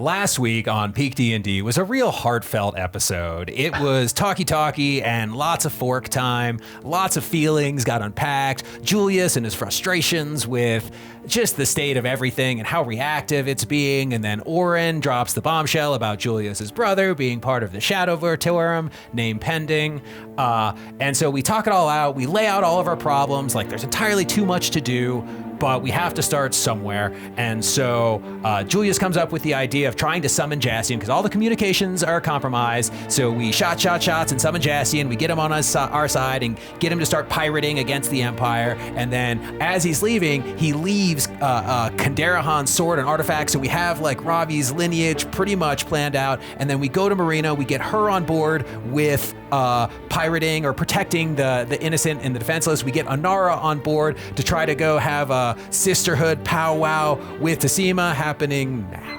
Last week on PeakD&D was a real heartfelt episode. It was talky and lots of fork time, lots of feelings got unpacked. Julius and his frustrations with just the state of everything and how reactive it's being. And then Oren drops the bombshell about Julius's brother being part of the Shadowvertorium, name pending. And so we talk it all out. We lay out all of our problems. Like there's entirely too much to do, but we have to start somewhere. And so Julius comes up with the idea of trying to summon Jassian because all the communications are compromised. So we shots and summon Jassian. We get him on our side and get him to start pirating against the Empire. And then as he's leaving, he leaves Kandarahan's sword and artifacts. So we have like Ravi's lineage pretty much planned out. And then we go to Marina. We get her on board with pirating or protecting the innocent and the defenseless. We get Anara on board to try to go have a sisterhood powwow with Tassima happening now.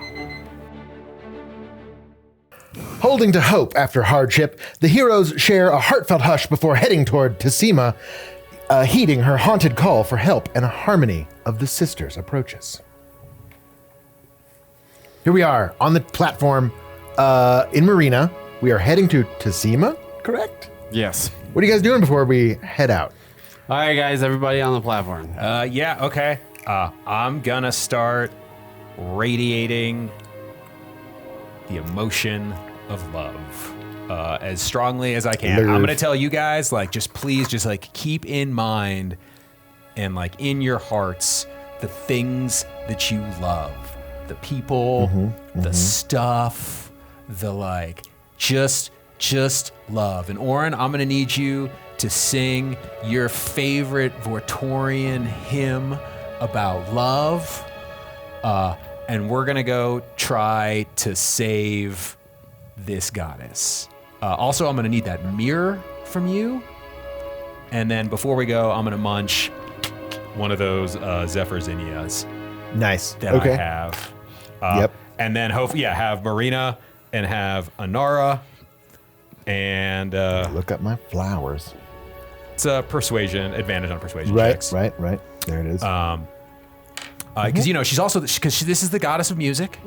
Holding to hope after hardship, the heroes share a heartfelt hush before heading toward Tassima, heeding her haunted call for help, and a harmony of the sisters approaches. Here we are on the platform in Marina. We are heading to Tassima, correct? Yes. What are you guys doing before we head out? All right, guys, everybody on the platform. Yeah, okay. I'm gonna start radiating the emotion of love as strongly as I can. I'm gonna tell you guys, like, just please, just like keep in mind and like in your hearts the things that you love, the people, the stuff, the like, just love. And Oren, I'm gonna need you to sing your favorite Vortorian hymn about love, and we're gonna go try to save this goddess. Also, I'm gonna need that mirror from you, and then before we go, I'm gonna munch one of those Zephyr Zinnias. Nice. That I have. Yep. And then hopefully, have Marina and have Anara, and look up my flowers. It's a persuasion advantage on persuasion Right, checks. right. There it is. Because you know she's also because this is the goddess of music,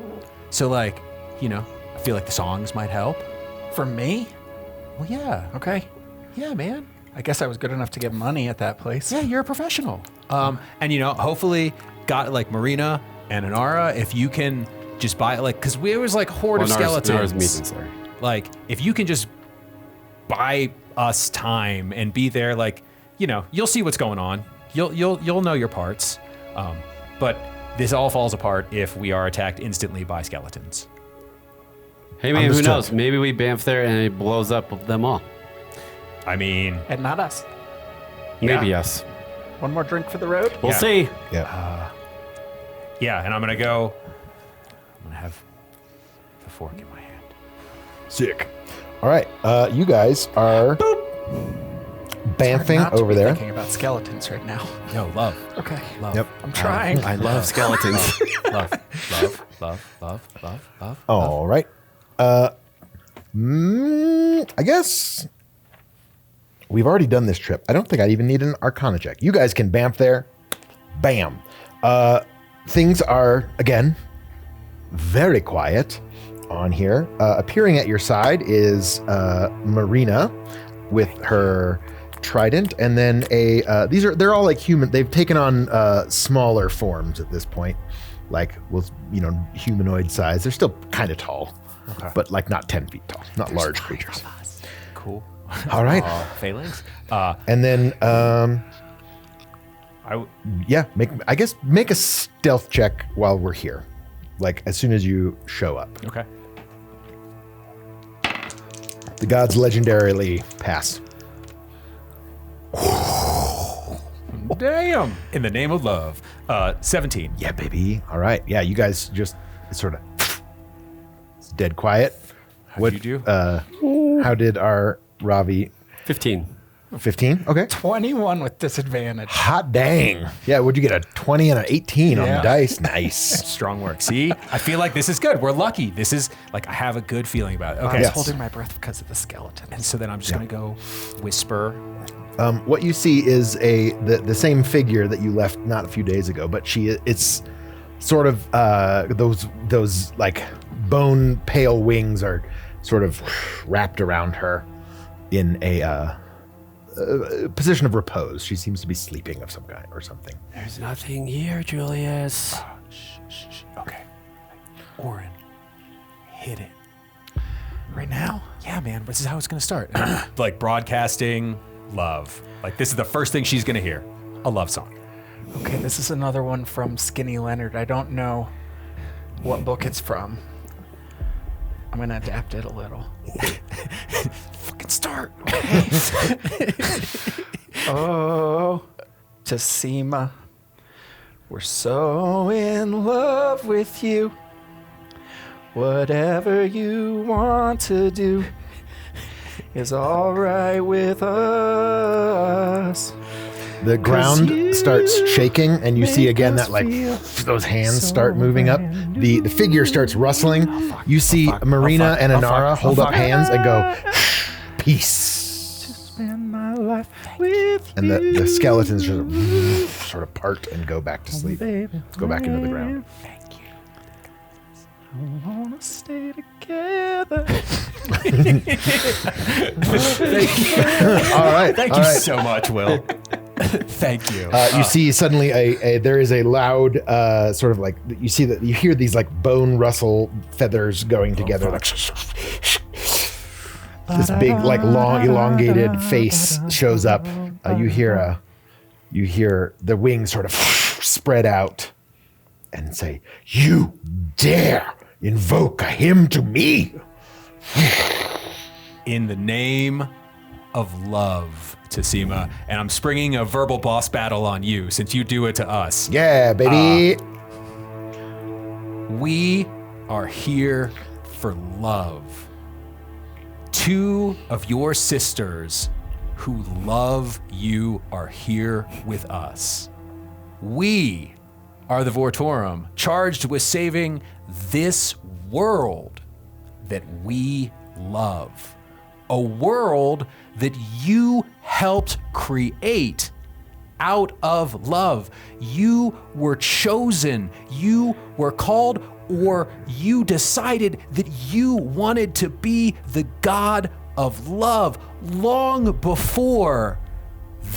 so like I feel like the songs might help. For me? Well, yeah. Okay. Yeah, man. I guess I was good enough to get money at that place. Yeah, you're a professional. And hopefully, got like Marina and Anara, if you can just buy like because we was like horde of skeletons. Like if you can just buy us time and be there, like you'll see what's going on. You'll know your parts. But this all falls apart if we are attacked instantly by skeletons. Hey man, who knows? Maybe we bamf there and it blows up them all. I mean, And not us. Maybe us. One more drink for the road? We'll see. Yeah. yeah, and I'm gonna have the fork in my hand. Sick. All right. You guys are bamfing Not to over be there. Thinking about skeletons right now. No, love. Okay. Love. Yep. I'm trying. I love skeletons. Love. All right. I guess we've already done this trip. I don't think I even need an Arcana check. You guys can bamf there. Bam. Things are, again, very quiet on here. Appearing at your side is Marina with her trident, and then they're all like human. They've taken on smaller forms at this point, like humanoid size. They're still kind of tall, but like not 10 feet tall, not large creatures. Cool. All right. Phalanx. And then make a stealth check while we're here, like as soon as you show up. Okay. The gods legendarily pass. Damn. In the name of love. 17. Yeah, baby. All right. Yeah, you guys just sort of it's dead quiet. What'd you do? How did our Ravi? 15. 15? Okay. 21 with disadvantage. Hot dang. Yeah, would you get a 20 and an 18 on the Yeah. dice? Nice. Strong work. See? I feel like this is good. We're lucky. This is like I have a good feeling about it. Okay. I was Yes. holding my breath because of the skeleton. And so then I'm just gonna go whisper. What you see is the same figure that you left not a few days ago, but it's sort of those like bone pale wings are sort of wrapped around her in a position of repose. She seems to be sleeping of some kind or something. There's nothing here, Julius. Shh. Okay. Oren, hit it. Right now? Yeah, man, this is how it's going to start. Like broadcasting love. Like this is the first thing she's going to hear. A love song. Okay, this is another one from Skinny Leonard. I don't know what book it's from. I'm going to adapt it a little. Fucking start. Oh, Tassima, we're so in love with you. Whatever you want to do is all right with us. The ground starts shaking, and you see again that like those hands start moving up. The figure starts rustling. You see Marina and Inara hold up hands and go, peace. Spend my life with And you. the skeletons just sort of part and go back to sleep. Go back into the ground. Thank you. I wanna stay together. All right. Thank all you right. so much, Will. Thank you. You see suddenly there is a loud sort of like you see that you hear these like bone rustle feathers going together like this big like long elongated face shows up. You hear the wings sort of spread out and say, "You dare invoke a hymn to me?" In the name of love, Tassima, and I'm springing a verbal boss battle on you since you do it to us. Yeah, baby. We are here for love. Two of your sisters who love you are here with us. We are the Vortorum, charged with saving this world that we love. A world that you helped create out of love. You were chosen, you were called, or you decided that you wanted to be the God of love long before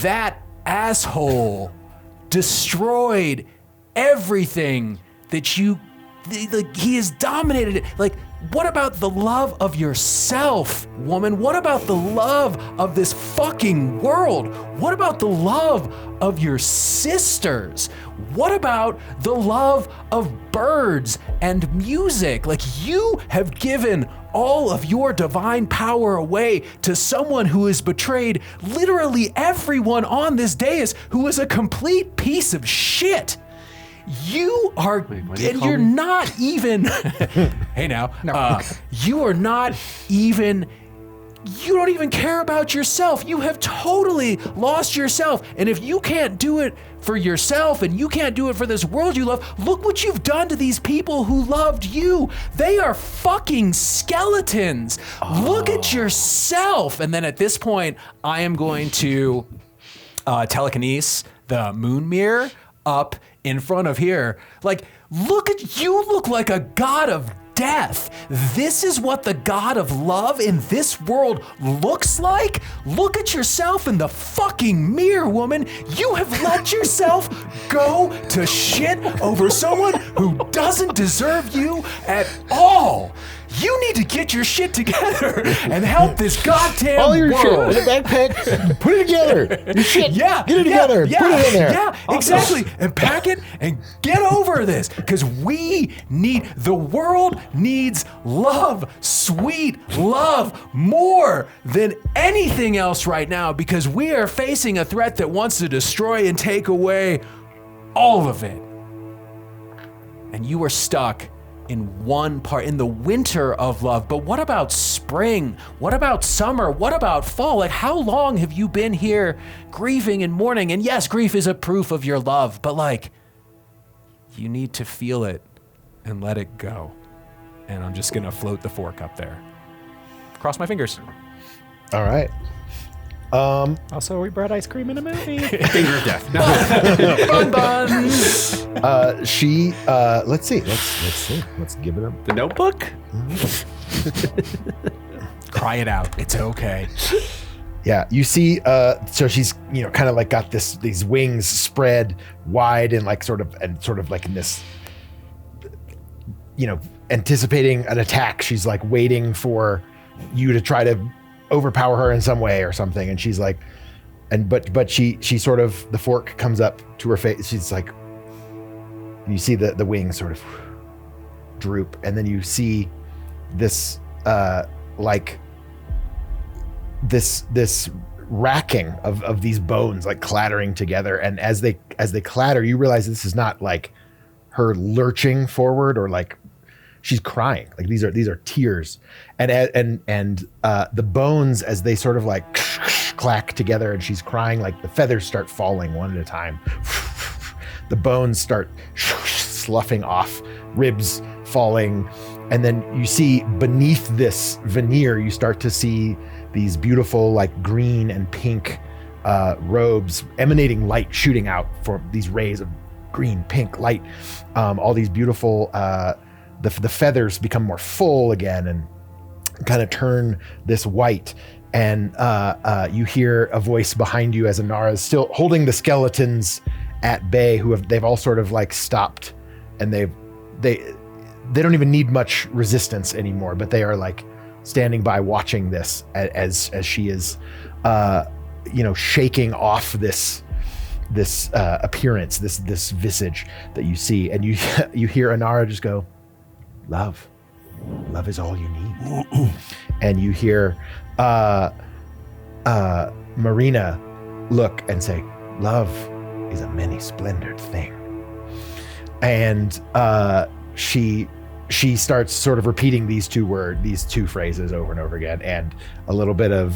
that asshole destroyed everything that you, like, he has dominated it. Like, what about the love of yourself, woman? What about the love of this fucking world? What about the love of your sisters? What about the love of birds and music? Like, you have given all of your divine power away to someone who has betrayed literally everyone on this dais, who is a complete piece of shit. You are, what do you and call you're me? not even, hey now, you are not even, you don't even care about yourself. You have totally lost yourself. And if you can't do it for yourself and you can't do it for this world you love, look what you've done to these people who loved you. They are fucking skeletons. Look at yourself. And then at this point, I am going to telekinesis the moon mirror up in front of here. Like, look at you, look like a god of death. This is what the god of love in this world looks like? Look at yourself in the fucking mirror, woman. You have let yourself go to shit over someone who doesn't deserve you at all. You need to get your shit together and help this goddamn All your world. shit in a backpack. Put it together. Your shit. Yeah, Get it together. Yeah, Put it in there. Yeah, exactly. And pack it and get over this, because the world needs love, sweet love, more than anything else right now, because we are facing a threat that wants to destroy and take away all of it. And you are stuck in one part, in the winter of love. But what about spring? What about summer? What about fall? Like, how long have you been here grieving and mourning? And yes, grief is a proof of your love, but like, you need to feel it and let it go. And I'm just gonna float the fork up there. Cross my fingers. All right. Also, we brought ice cream in a movie. Finger of death. Bun buns. She let's see. Let's give it a The Notebook? Cry it out. It's okay. Yeah, you see, so she's, kind of like got these wings spread wide and like sort of like in this, anticipating an attack. She's like waiting for you to try to overpower her in some way or something. And she's like, but she sort of, the fork comes up to her face. She's like, you see the wings sort of droop. And then you see this, this racking of these bones like clattering together, and as they clatter, you realize this is not like her lurching forward or like she's crying. Like these are tears, and the bones, as they sort of like clack together and she's crying, like the feathers start falling one at a time. The bones start sloughing off, ribs falling, and then you see beneath this veneer, you start to see these beautiful like green and pink robes emanating light, shooting out for these rays of green, pink light. All these beautiful, the feathers become more full again and kind of turn this white. And you hear a voice behind you as Inara is still holding the skeletons at bay, they've all sort of like stopped, and they don't even need much resistance anymore, but they are like standing by watching this as she is, shaking off this appearance, this visage that you see, and you hear Inara just go, "Love is all you need." And you hear Marina look and say, "Love is a many splendored thing." And she starts sort of repeating these two phrases over and over again, and a little bit of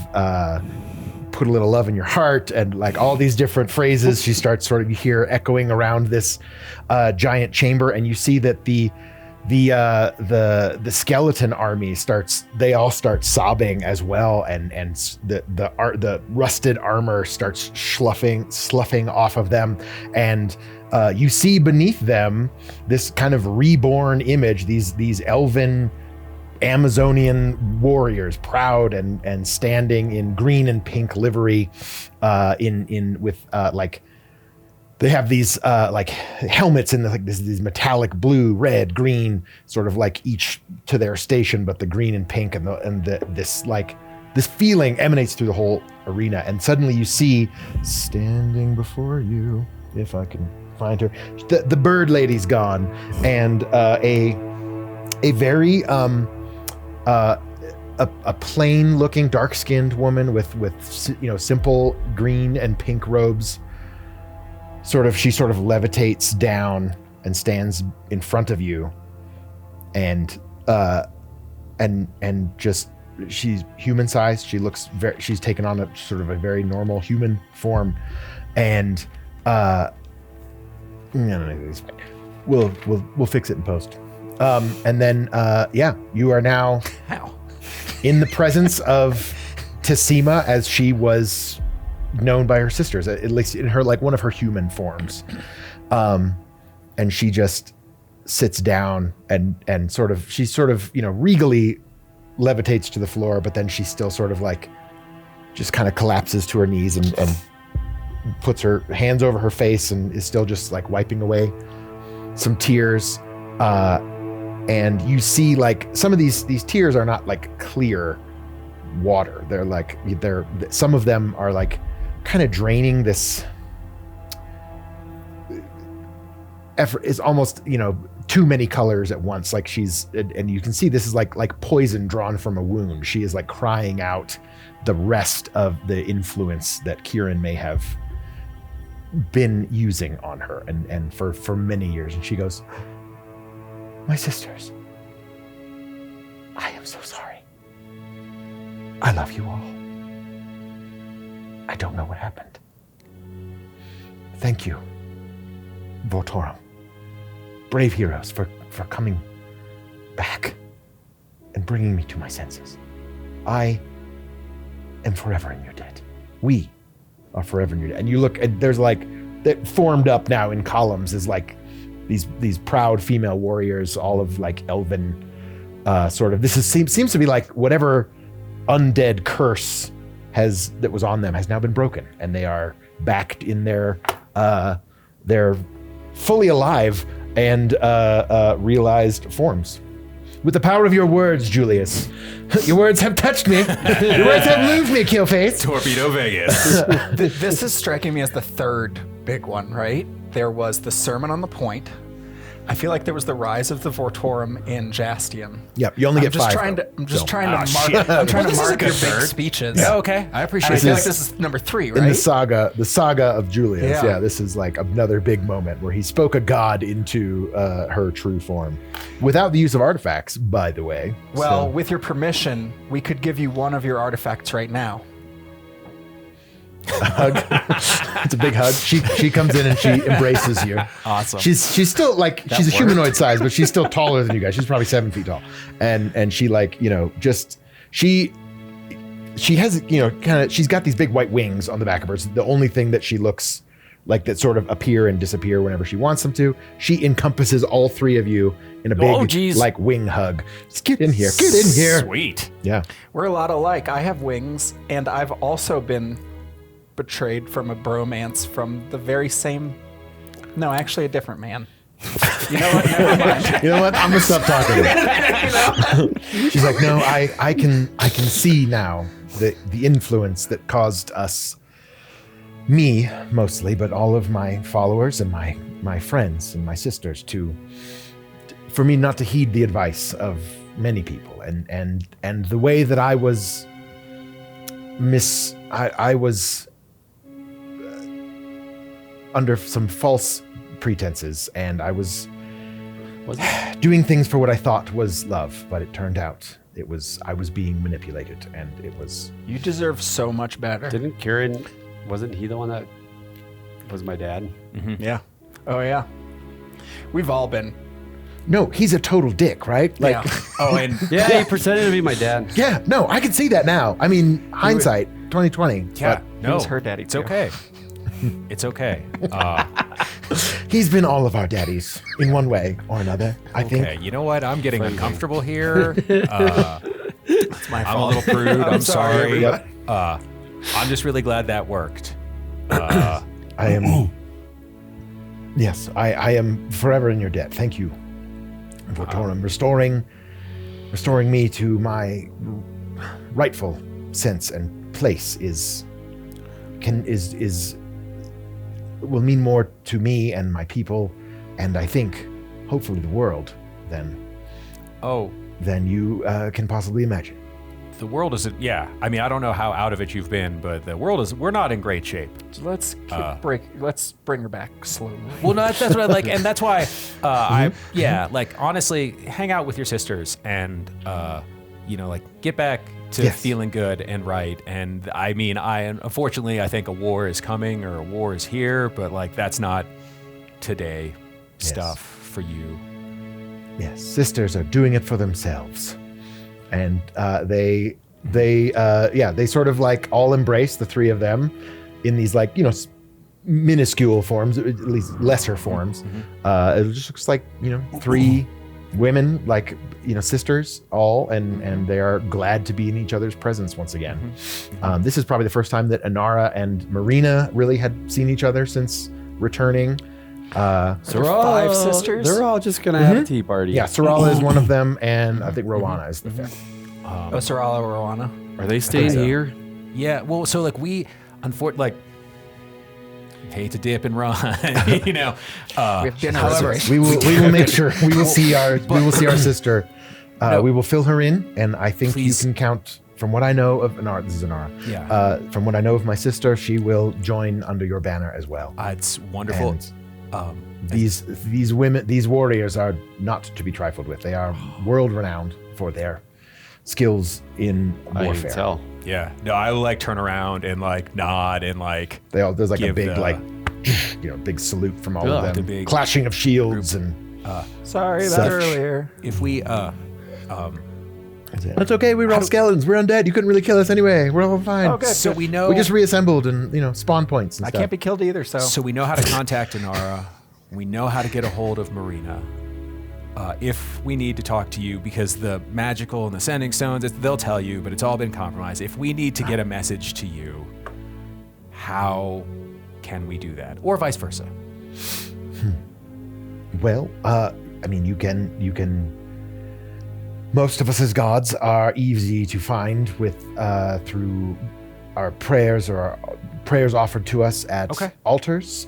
put a little love in your heart, and like all these different phrases she starts sort of, you hear echoing around this giant chamber, and you see that the skeleton army they all start sobbing as well, and the rusted armor starts sloughing off of them, and you see beneath them this kind of reborn image, these elven Amazonian warriors, proud and standing in green and pink livery, with like they have these like helmets in these metallic blue, red, green, sort of like each to their station, but the green and pink and this feeling emanates through the whole arena. And suddenly you see, standing before you, if I can find her, the bird lady's gone, and a very a plain looking, dark-skinned woman with simple green and pink robes. She sort of levitates down and stands in front of you, and just, she's human sized. She looks she's taken on a sort of a very normal human form, and we'll fix it in post. And then you are now in the presence of Tessima, as she was known by her sisters, at least in her, like one of her human forms. And she just sits down and she regally levitates to the floor, but then she still sort of like just kind of collapses to her knees and puts her hands over her face and is still just like wiping away some tears. And you see like some of these tears are not like clear water. Some of them are like kind of draining this effort. Is almost, too many colors at once. Like and you can see this is like poison drawn from a wound. She is like crying out the rest of the influence that Kieran may have been using on her and for many years. And she goes, "My sisters, I am so sorry. I love you all. I don't know what happened. Thank you, Vortorum, brave heroes, for coming back and bringing me to my senses. I am forever in your debt." We are forever in your debt. And you look, and there's like, that formed up now in columns is like these proud female warriors, all of like elven sort of, seems to be like whatever undead curse that was on them has now been broken, and they are back in their they're fully alive and realized forms. With the power of your words, Julius. Your words have touched me. Your words have moved me, Killface. Torpedo Vegas. This is striking me as the third big one, right? There was the Sermon on the Point. I feel like there was the Rise of the Vortorum in Jastian. Yep, you only get 5. I'm just trying to mark your big speeches. Yeah, okay, I appreciate I it. feel like this is number 3, right? In the saga of Julius. Yeah. Yeah, this is like another big moment where he spoke a god into her true form, without the use of artifacts, by the way. Well, So- with your permission, we could give you one of your artifacts right now. hug. It's a big hug. She comes in and she embraces you. Awesome. She's still like she's a humanoid size, but she's still taller than you guys. She's probably 7 feet tall, and she like she has kind of she's got these big white wings on the back of her. It's the only thing that she looks like that sort of appear and disappear whenever she wants them to. She encompasses all 3 of you in a big like wing hug. Just get in here. Get in here. Sweet. Yeah. We're a lot alike. I have wings, and I've also been betrayed from a bromance from the very same. No, actually, a different man. You know what? Never mind. You know what? I'm gonna stop talking. She's like, no, I can see now the influence that caused us, me mostly, but all of my followers and my friends and my sisters for me not to heed the advice of many people, and the way that I was I was under some false pretenses, and I was doing things for what I thought was love, but it turned out I was being manipulated, and it was. You deserve so much better. Didn't Kieran, wasn't he the one that was my dad? Yeah. Oh yeah. We've all been. No, he's a total dick, right? Like, Yeah. Oh, and Yeah, he pretended to be my dad. yeah, no, I can see that now. I mean, hindsight, 2020. yeah, but no, was her daddy, It's too. okay. It's okay. he's been all of our daddies in one way or another, I think. Okay, you know what? I'm getting uncomfortable here. It's my I'm a fault. little prude. I'm sorry. Yep. I'm just really glad that worked. I am. Yes, I am forever in your debt. Thank you, Vortorum, restoring me to my rightful sense and place will mean more to me and my people, and I think, hopefully, the world than you can possibly imagine. The world isn't. Yeah, I mean, I don't know how out of it you've been, but the world is. We're not in great shape. Let's bring her back slowly. Well, no, that's what I like, and that's why like honestly, hang out with your sisters and like get back to feeling good and right. And I mean, unfortunately, I think a war is coming or a war is here, but like that's not today stuff for you. Yes, sisters are doing it for themselves, and they sort of like all embrace, the 3 of them, in these like minuscule forms, at least lesser forms. It just looks like 3 women, like sisters, all, and they are glad to be in each other's presence once again. This is probably the first time that Inara and Marina really had seen each other since returning. So we're all 5 sisters? They're all just gonna have a tea party. Yeah, Sarala is one of them, and I think Rowana is the 5th. Sarala Rowana. Are they staying here? Yeah, well, so like we, hate to dip and run, We have dinner However, reservations. we will make sure we will see our sister. We will fill her in, and I think Please. you can count. From what I know of Inara, this is Inara. Yeah. From what I know of my sister, she will join under your banner as well. It's wonderful. And these women, these warriors are not to be trifled with. They are world renowned for their skills in I warfare. can tell. Yeah, no, I will like turn around and like nod and like There's like a give big the- big salute from all of the them. big Clashing of shields and Sorry Such. about earlier. if we That's okay. We were all skeletons. We're undead. You couldn't really kill us anyway. We're all fine. Oh, good. So we know We just reassembled and spawn points and I stuff. can't be killed either, so. So we know how to contact Inara. We know how to get a hold of Marina. If we need to talk to you, because the magical and the sending stones, they'll tell you, but it's all been compromised. If we need to get a message to you, how can we do that? Or vice versa. Well, I mean, you can. Most of us as gods are easy to find with through our prayers or our prayers offered to us at altars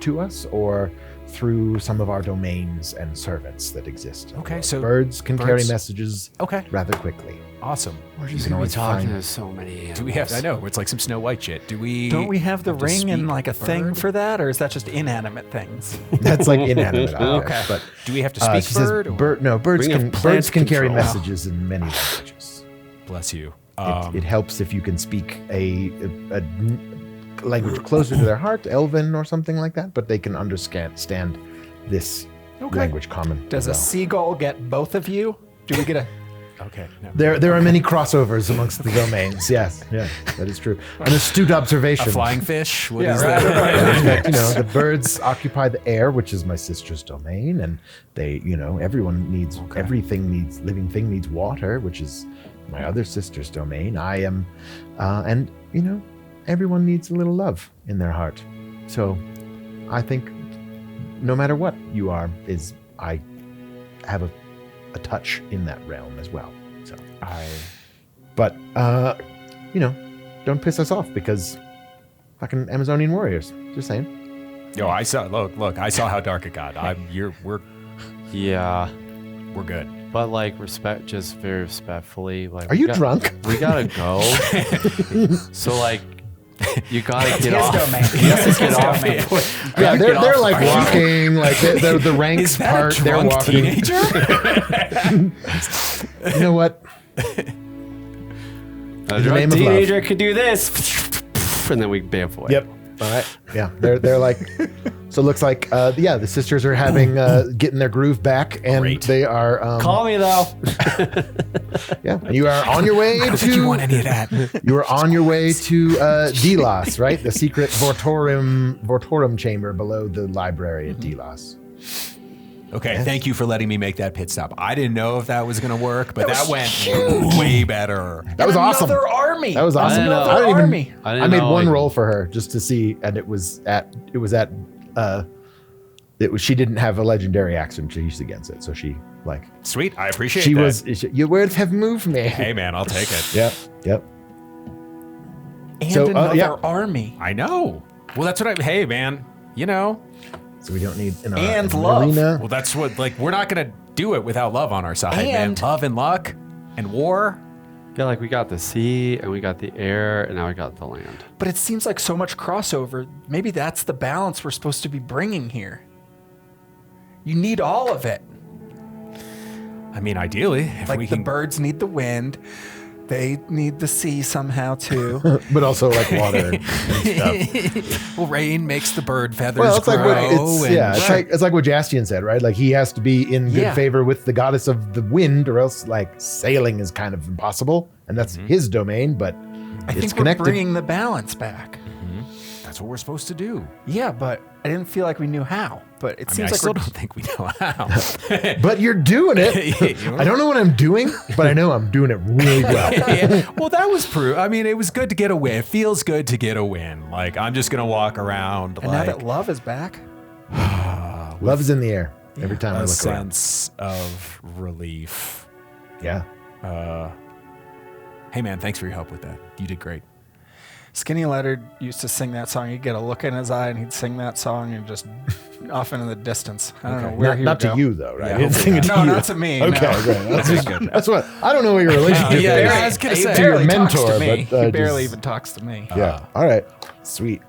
to us, or through some of our domains and servants that exist. Okay, so birds can carry messages rather quickly. Awesome. We're You just can gonna be always talking find- to so many animals. Do we have? I know it's like some Snow White shit. Do we? Don't we have the to ring and speak like a thing bird? for that, or is that just inanimate things? That's like inanimate objects. Okay. But Do we have to speak she says bird? or- birds Ring of birds plant can carry control. messages in many languages. Bless you. It helps if you can speak a language closer to their heart, Elven or something like that, but they can understand this language common. Does as a well. seagull get both of you? Do we get a? Okay. No. There are many crossovers amongst the domains. Yes, yeah, that is true. An astute observation. A flying fish? What Yeah, is right, that? The birds occupy the air, which is my sister's domain, and they, everyone needs living thing needs water, which is my other sister's domain. I am, and everyone needs a little love in their heart. So, I think, no matter what you are, I have a touch in that realm as well. So, but don't piss us off because fucking Amazonian warriors. Just saying. Yo, I saw. Look, I saw how dark it got. Yeah, We're good. but like just very respectfully. Like, Are you drunk? We gotta go. So like, you gotta get his off. domain. You have This to is get his off. domain. Yeah, they're Get off like the park. walking, like the ranks Is that part. a They're drunk walking. teenager? You know what? A In the drunk name of love. teenager could do this, and then we bamf away. Yep. All right. Yeah. They're like. So it looks like the sisters are having getting their groove back, and Great. they are. Call me though. Yeah. And you are on your way I don't think you want any of that. You are on your way to Delos, right? The secret Vortorum chamber below the library at Delos. Okay, thank you for letting me make that pit stop. I didn't know if that was going to work, but that went way better. That was awesome. Another army. That was awesome. Another I don't even. army. I I made know, one like- roll for her just to see, and it was she didn't have a legendary action to use against it, so she Sweet, I appreciate she that. was your words have moved me. Hey, man, I'll take it. Yep. And So, another yeah. army. I know. Well, that's what hey, man, So we don't need And an love. arena. Well, that's what, we're not going to do it without love on our side, man. And- Love and luck and war. Yeah, like we got the sea and we got the air and now we got the land. But it seems like so much crossover. Maybe that's the balance we're supposed to be bringing here. You need all of it. I mean, ideally, if Like we the can. birds need the wind. They need the sea somehow too. But also like water and stuff. Well, rain makes the bird feathers Well, it's like grow. what it's like what Jastian said, right? Like he has to be in good Yeah. favor with the goddess of the wind, or else like sailing is kind of impossible, and that's his domain. But I it's think connected. we're bringing the balance back. That's what we're supposed to do. Yeah, but I didn't feel like we knew how. But it I mean, seems I like still we're don't think we know how. But you're doing it. I don't know what I'm doing, but I know I'm doing it really well. Yeah. Well, that was proof. I mean, it was good to get a win. It feels good to get a win. Like, I'm just going to walk around And now that love is back, Love is in the air every time I a look around. sense of relief. Yeah. Hey, man, thanks for your help with that. You did great. Skinny Leonard used to sing that song. He'd get a look in his eye and he'd sing that song and just off into the distance. I don't know where he Not would to go. you though, right? Yeah, He didn't sing it to No, you. not to me. Okay, no. great. That's what I don't know what your relationship yeah, is. yeah, I was gonna He say. To your barely talks mentor, to me. but, He barely just- even talks to me. Yeah. All right. Sweet.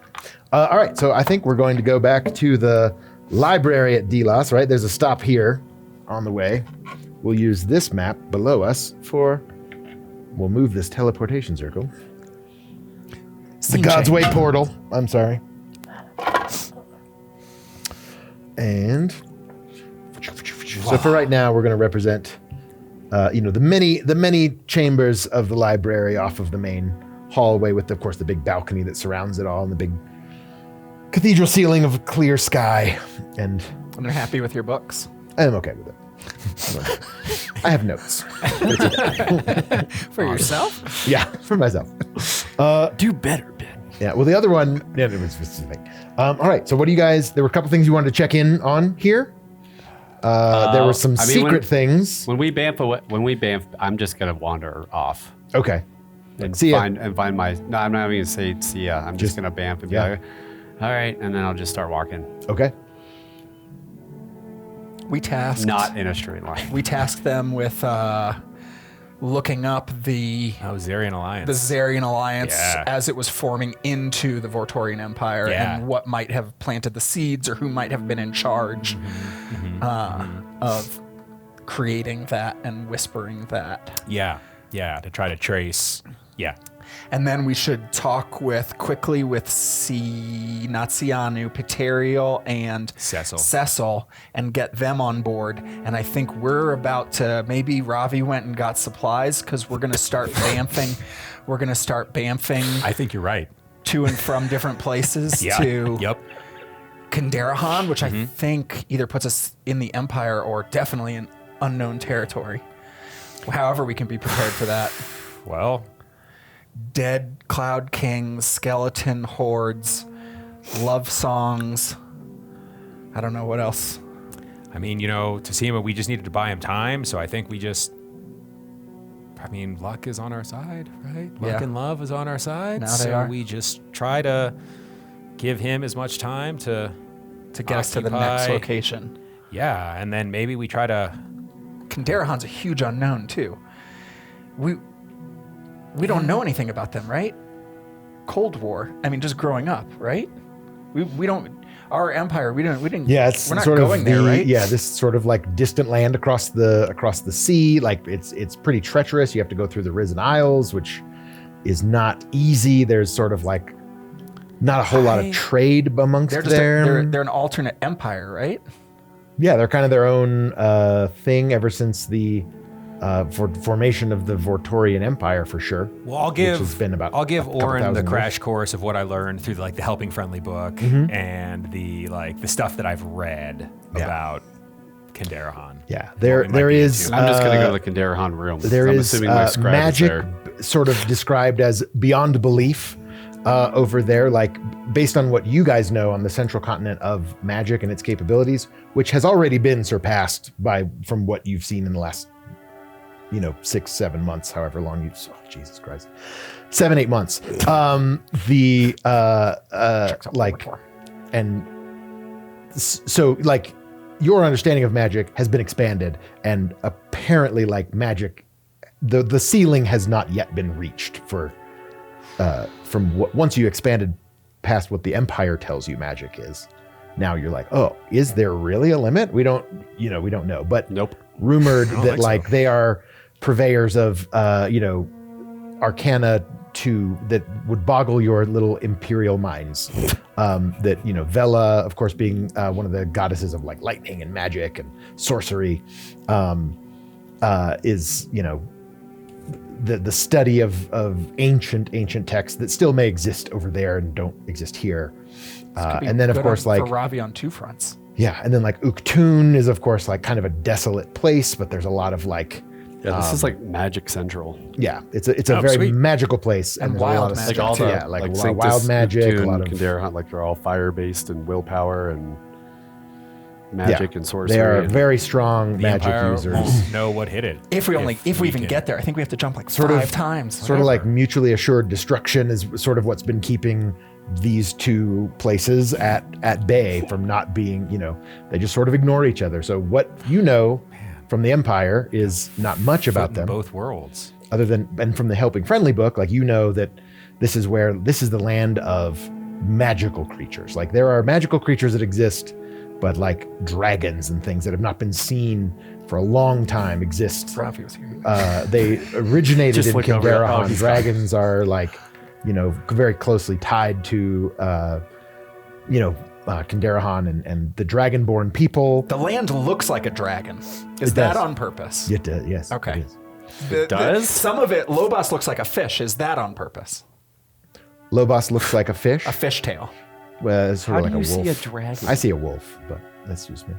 All right. So I think we're going to go back to the library at Delos, right? There's a stop here on the way. We'll use this map below us we'll move this teleportation circle. It's the Scene God's change. Way portal. I'm sorry. And so for right now, we're going to represent the many chambers of the library off of the main hallway with, of course, the big balcony that surrounds it all and the big cathedral ceiling of clear sky. And you're happy with your books? I'm okay with it. I have notes. For yourself? Yeah, for myself. Do better, Ben. Yeah, well, the other one, yeah, it was specific. All right, so what do you guys, there were a couple things you wanted to check in on here. There were some secret things. When we bamf, I'm just gonna wander off. Okay. And See ya. find my. No, I'm not even gonna say see ya. I'm just gonna bamf and be like, all right, and then I'll just start walking. Okay. We tasked. Not in a straight line. We tasked them with looking up the Zerion Alliance. The Zerion Alliance Yeah. as it was forming into the Vortorian Empire and what might have planted the seeds or who might have been in charge of creating that and whispering that. Yeah, to try to trace. Yeah. And then we should talk quickly with Natsianu, Paterial, and Cecil and get them on board. And I think we're about to, maybe Ravi went and got supplies because we're going to start bamfing. We're going to start bamfing. I think you're right. To and from different places to Kandarahan, which I think either puts us in the Empire or definitely in unknown territory. However, we can be prepared for that. Well, dead cloud kings, skeleton hordes, love songs. I don't know what else. I mean, Tsushima, we just needed to buy him time, so I think luck is on our side, right? Luck and love is on our side. Now they are. We just try to give him as much time to get us to the next location. Yeah, and then maybe we try to... Kandarahan's a huge unknown, too. We don't know anything about them, right? Cold War. I mean, just growing up, right? We don't. Our empire. We didn't. Yeah, it's we're not sort going of there, right? Yeah, this sort of like distant land across the sea. Like it's pretty treacherous. You have to go through the Risen Isles, which is not easy. There's sort of like not a whole lot of trade amongst they're an alternate empire, right? Yeah, they're kind of their own thing ever since the formation of the Vortorian Empire, for sure. Well, I'll give Oren the crash course of what I learned through the Helping Friendly book and the stuff that I've read about Kandarahan. Yeah, there is. I'm just gonna go to the Kandarahan realm. There is magic, sort of described as beyond belief. Over there, like based on what you guys know on the central continent of magic and its capabilities, which has already been surpassed from what you've seen in the last 6-7 months, however long Jesus Christ, 7-8 months. Your understanding of magic has been expanded, and apparently magic, the ceiling has not yet been reached once you expanded past what the Empire tells you magic is. Now you're like, oh, is there really a limit? We don't know, but nope. Rumored that they are purveyors of arcana that would boggle your little imperial minds. Vela, of course, being one of the goddesses of lightning and magic and sorcery, is the study of ancient texts that still may exist over there and don't exist here. And then of course for Ravi on two fronts. Yeah, and then Uktun is of course kind of a desolate place, but there's a lot of this is Magic Central. Yeah, it's a very sweet. magical place and wild magic. A lot of wild magic. Uktun, a lot of Kandarahan, they're all fire based and willpower and magic and sorcery. They are very strong magic Empire users. Won't know what hit it. If we even get there, I think we have to jump 5 times. Sort of mutually assured destruction is sort of what's been keeping these two places at bay from not being, they just sort of ignore each other. So what from the Empire is not much about them. Both worlds. And from the Helping Friendly book, that this is the land of magical creatures. There are magical creatures that exist, but dragons and things that have not been seen for a long time exist. Rafi was here. They originated in Kandarahan. Dragons are very closely tied to Kandarahan and the dragonborn people. The land looks like a dragon. Is that on purpose? It does, yes. Okay. It is. It does? Some of it, Lobos looks like a fish. Is that on purpose? Lobos looks like a fish. A fishtail. Well, it's sort of like a wolf. How do you see a dragon? I see a wolf, but that's just me.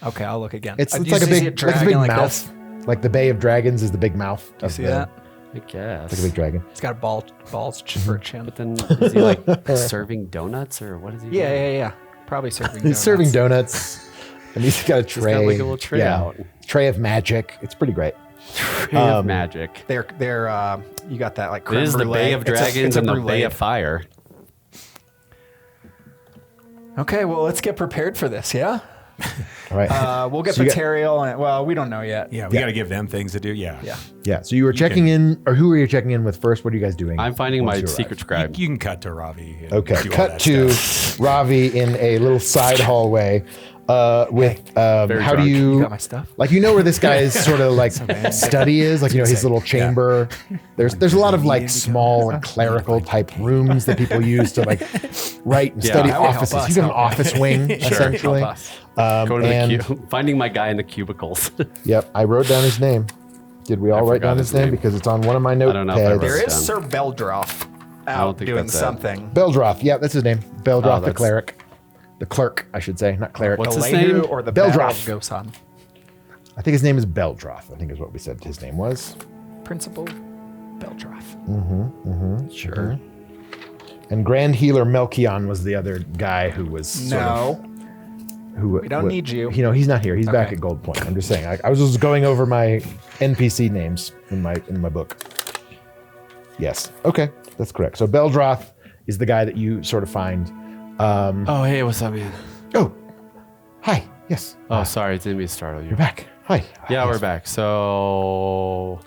Okay, I'll look again. It's Do like a you see big, like a big mouth. Like the Bay of Dragons is the big mouth. Do you see that? I guess. Like a big dragon. It's got balls for a chin. But then is he like serving donuts or what is he doing? Yeah. Probably serving donuts. He's serving donuts, and he's got a tray. got like a little tray out. Tray of magic. It's pretty great. Tray of magic. They're you got that like creme It is the brulee. Bay of Dragons It's a and the brulee. Bay of Fire. Okay, well, let's get prepared for this, yeah? All right. We'll get So you got- material, and well, we don't know yet. Yeah, we got to give them things to do. Yeah. Yeah. So you were checking in, or who were you checking in with first? What are you guys doing? I'm finding once my you arrive? secret scribe. You can cut to Ravi. and Okay. do all Cut that to stuff. Ravi in a little side hallway with how do drunk. you You got my stuff? like you know where this guy's sort of like study is, like you know his little chamber. There's a lot of like small clerical type rooms that people use to like write and study that would help offices. us, You got an help office wing essentially. Help us. Going to and the finding my guy in the cubicles. yep, I wrote down his name. Did we all write forgot down his his name name. because it's on one of my notepads? don't know if I wrote There it is down. Sir Beldroff don't out think doing that's it. something. Beldroth. Yeah, that's his name. Beldroth the that's- cleric. The clerk, I should say, not cleric. What's his Elenu name? or the Beldroff. Battle of Gosan. I think his name is Beldroth. I think is what we said his name was. Principal Beldroff. Sure. And Grand Healer Melchion was the other guy who was sort of, No. who We don't need you. You know, he's not here. He's back Okay. at Gold Point. I'm just saying. I was just going over my NPC names in my book. Yes. Okay, that's correct. So Beldroth is the guy that you sort of find. Oh, hey, what's up, man? Oh, hi. Yes. Oh, sorry, it didn't mean to startle you. You're back. Hi. Yeah, Yes. we're back. So,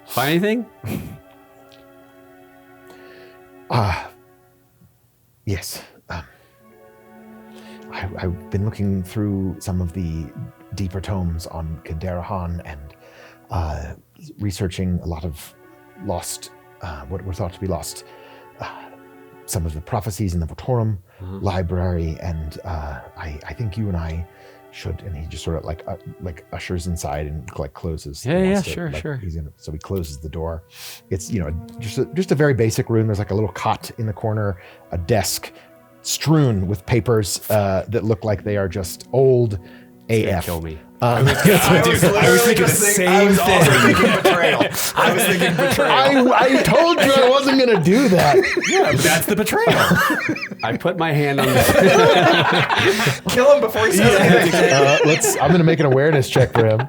find anything? Yes. I've been looking through some of the deeper tomes on Kandarahan and researching a lot of lost, what were thought to be lost, some of the prophecies in the Votorum library, and I think you and I should. And he just sort of like ushers inside and like closes. Yeah, He yeah, wants to, sure, like, sure. So he closes the door. It's just a very basic room. There's like a little cot in the corner, a desk strewn with papers that look like they are just old AF. Kill me. I was thinking the same thing. Betrayal. I was thinking betrayal. I told you I wasn't gonna do that. Yeah, but that's the betrayal. I put my hand on the. Kill him before he says anything. I'm gonna make an awareness check for him.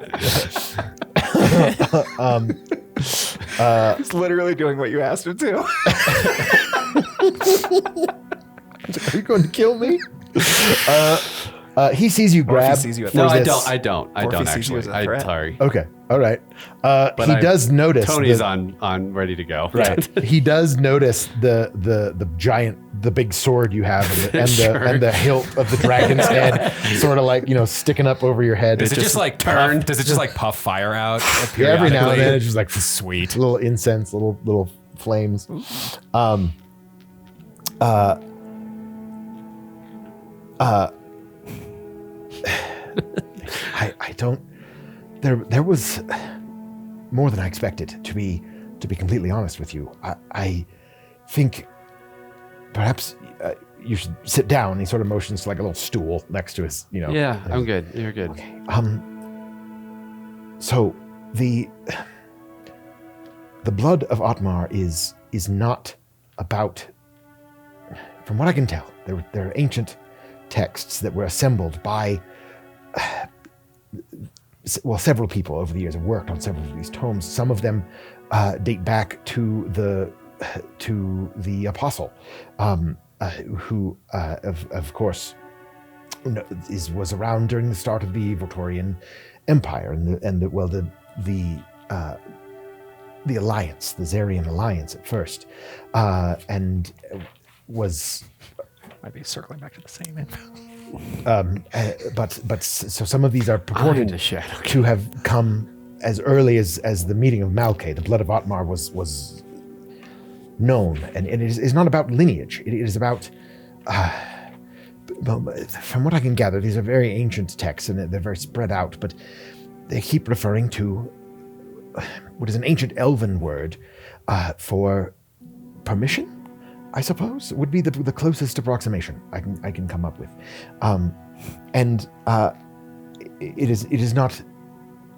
He's literally doing what you asked him to. Are you going to kill me? He sees you grab. sees you at No, there's I this- don't. I Or if don't he sees you actually. as a I'm threat. sorry. Okay, all right. He I- does notice. Tony's the- on ready to go. Right. He does notice the giant, the big sword you have, and the hilt of the dragon's head, sort of like sticking up over your head. Does it just like turn? Does it just like puff fire out? every now and then it's just like sweet. little incense, little flames. I don't. There was more than I expected. To be completely honest with you, I think perhaps you should sit down. He sort of motions to like a little stool next to his. Yeah, I'm good. You're good. So the blood of Otmar is not about. From what I can tell, there are ancient texts that were assembled by several people over the years have worked on several of these tomes. Some of them date back to the apostle, who of course was around during the start of the Votorian Empire and the alliance, the Zerion Alliance at first, and was. Might be circling back to the same info. But so some of these are I'm purported the shadow. to have come as early as the meeting of Malkay. The blood of Otmar was known, and it is not about lineage. It is about well, from what I can gather, these are very ancient texts and they're very spread out, but they keep referring to what is an ancient elven word for permission, I suppose, would be the closest approximation I can come up with. And it is not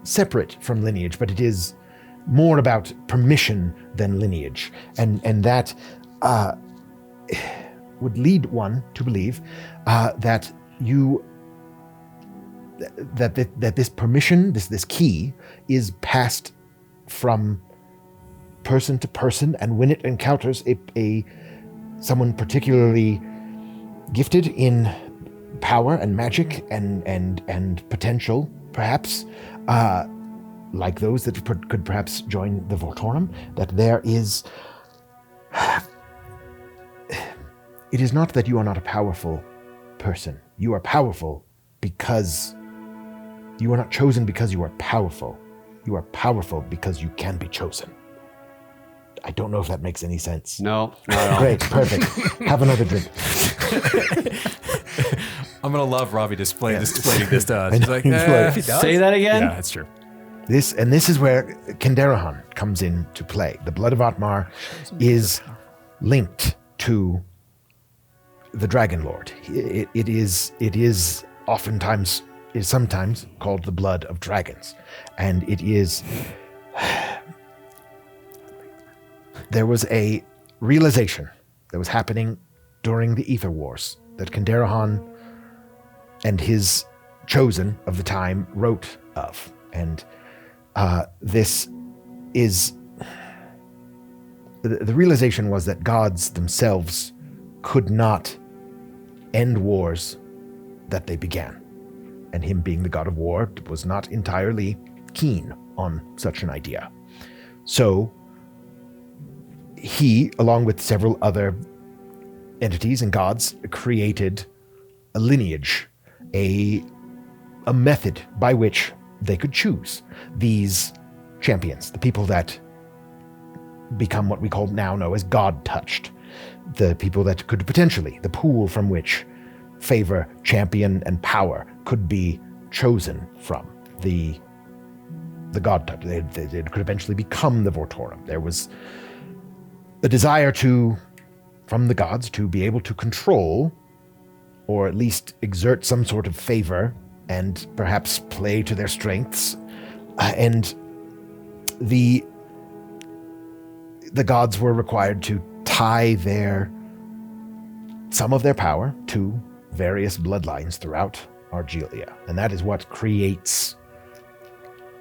separate from lineage, but it is more about permission than lineage. And that would lead one to believe that this permission, this key, is passed from person to person, and when it encounters someone particularly gifted in power and magic and potential, perhaps, like those that could perhaps join the Voltorum, that there is... It is not that you are not a powerful person. You are powerful because... You are not chosen because you are powerful. You are powerful because you can be chosen. I don't know if that makes any sense. No. Great, perfect. Have another drink. I'm going to love Robbie explaining this to us. He's like, say that again? Yeah, that's true. This is where Kenderahan comes into play. The blood of Otmar is linked to the Dragon Lord. It is sometimes called the blood of dragons. And it is... There was a realization that was happening during the Ether Wars that Kenderahan and his chosen of the time wrote of. And this is... The realization was that gods themselves could not end wars that they began. And him being the god of war was not entirely keen on such an idea. So he, along with several other entities and gods, created a lineage, a method by which they could choose these champions, the people that become what we now know as God-touched, the people that could potentially, the pool from which favor, champion, and power could be chosen from, the God-touched. They could eventually become the Voltorum. There was a desire from the gods to be able to control, or at least exert some sort of favor, and perhaps play to their strengths. And the gods were required to tie some of their power to various bloodlines throughout Argilia. And that is what creates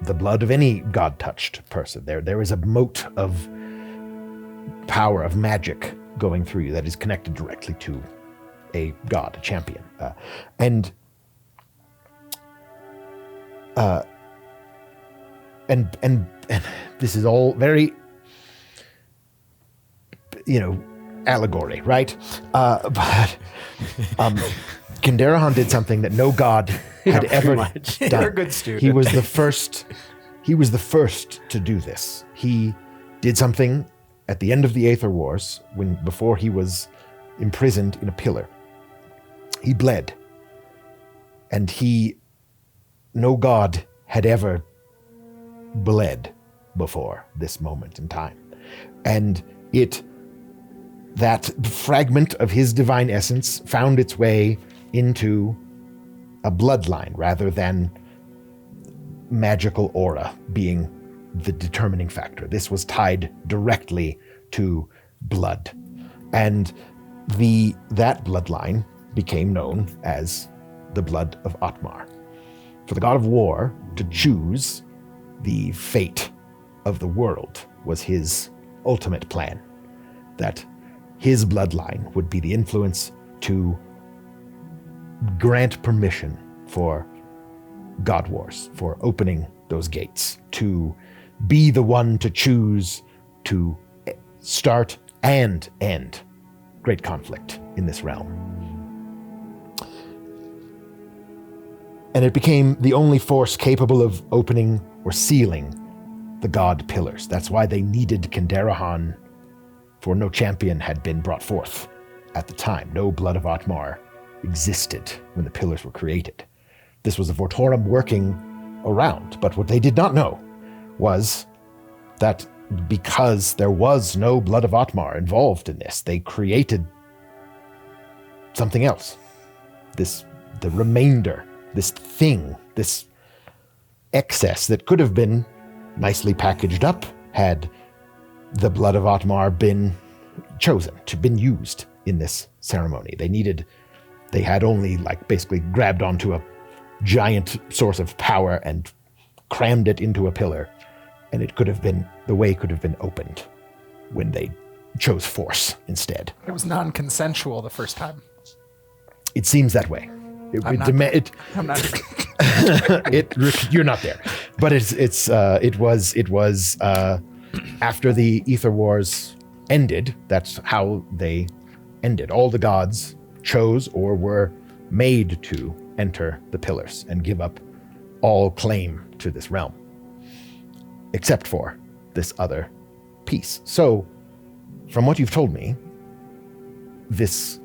the blood of any god-touched person. There is a moat of power, of magic going through you that is connected directly to a god, a champion. And this is all very, allegory, right? But Kenderahan did something that no god had ever done. You're a good student. He was the first to do this. He did something at the end of the Aether Wars, before he was imprisoned in a pillar. He bled. And no god had ever bled before this moment in time. And that fragment of his divine essence found its way into a bloodline rather than magical aura being the determining factor. This was tied directly to blood. And that bloodline became known as the blood of Otmar. For the god of war to choose the fate of the world was his ultimate plan. That his bloodline would be the influence to grant permission for God Wars, for opening those gates, to be the one to choose to start and end great conflict in this realm. And it became the only force capable of opening or sealing the god pillars. That's why they needed Kenderahan, for no champion had been brought forth at the time. No blood of Otmar existed when the pillars were created. This was a Vortorum working around, but what they did not know was that because there was no blood of Otmar involved in this, they created something else. The remainder, this thing, this excess that could have been nicely packaged up had the blood of Otmar been chosen, to been used in this ceremony. They had only basically grabbed onto a giant source of power and crammed it into a pillar, and the way could have been opened when they chose force instead. It was non-consensual the first time. It seems that way. I'm not. You're not there, but it was after the Ether Wars ended. That's how they ended. All the gods chose or were made to enter the pillars and give up all claim to this realm, except for this other piece. So, from what you've told me, this